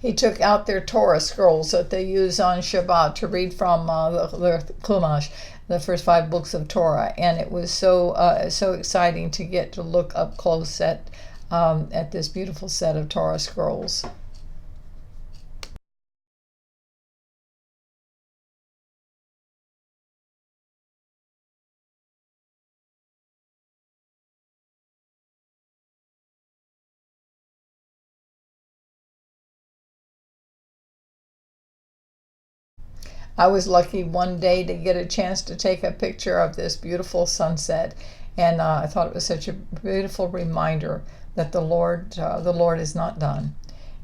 He took out their Torah scrolls that they use on Shabbat to read from the Chumash, the first 5 books of Torah, and it was so exciting to get to look up close at this beautiful set of Torah scrolls. I was lucky one day to get a chance to take a picture of this beautiful sunset, and I thought it was such a beautiful reminder that the Lord is not done,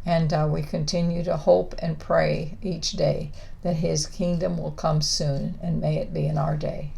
and we continue to hope and pray each day that His kingdom will come soon, and may it be in our day.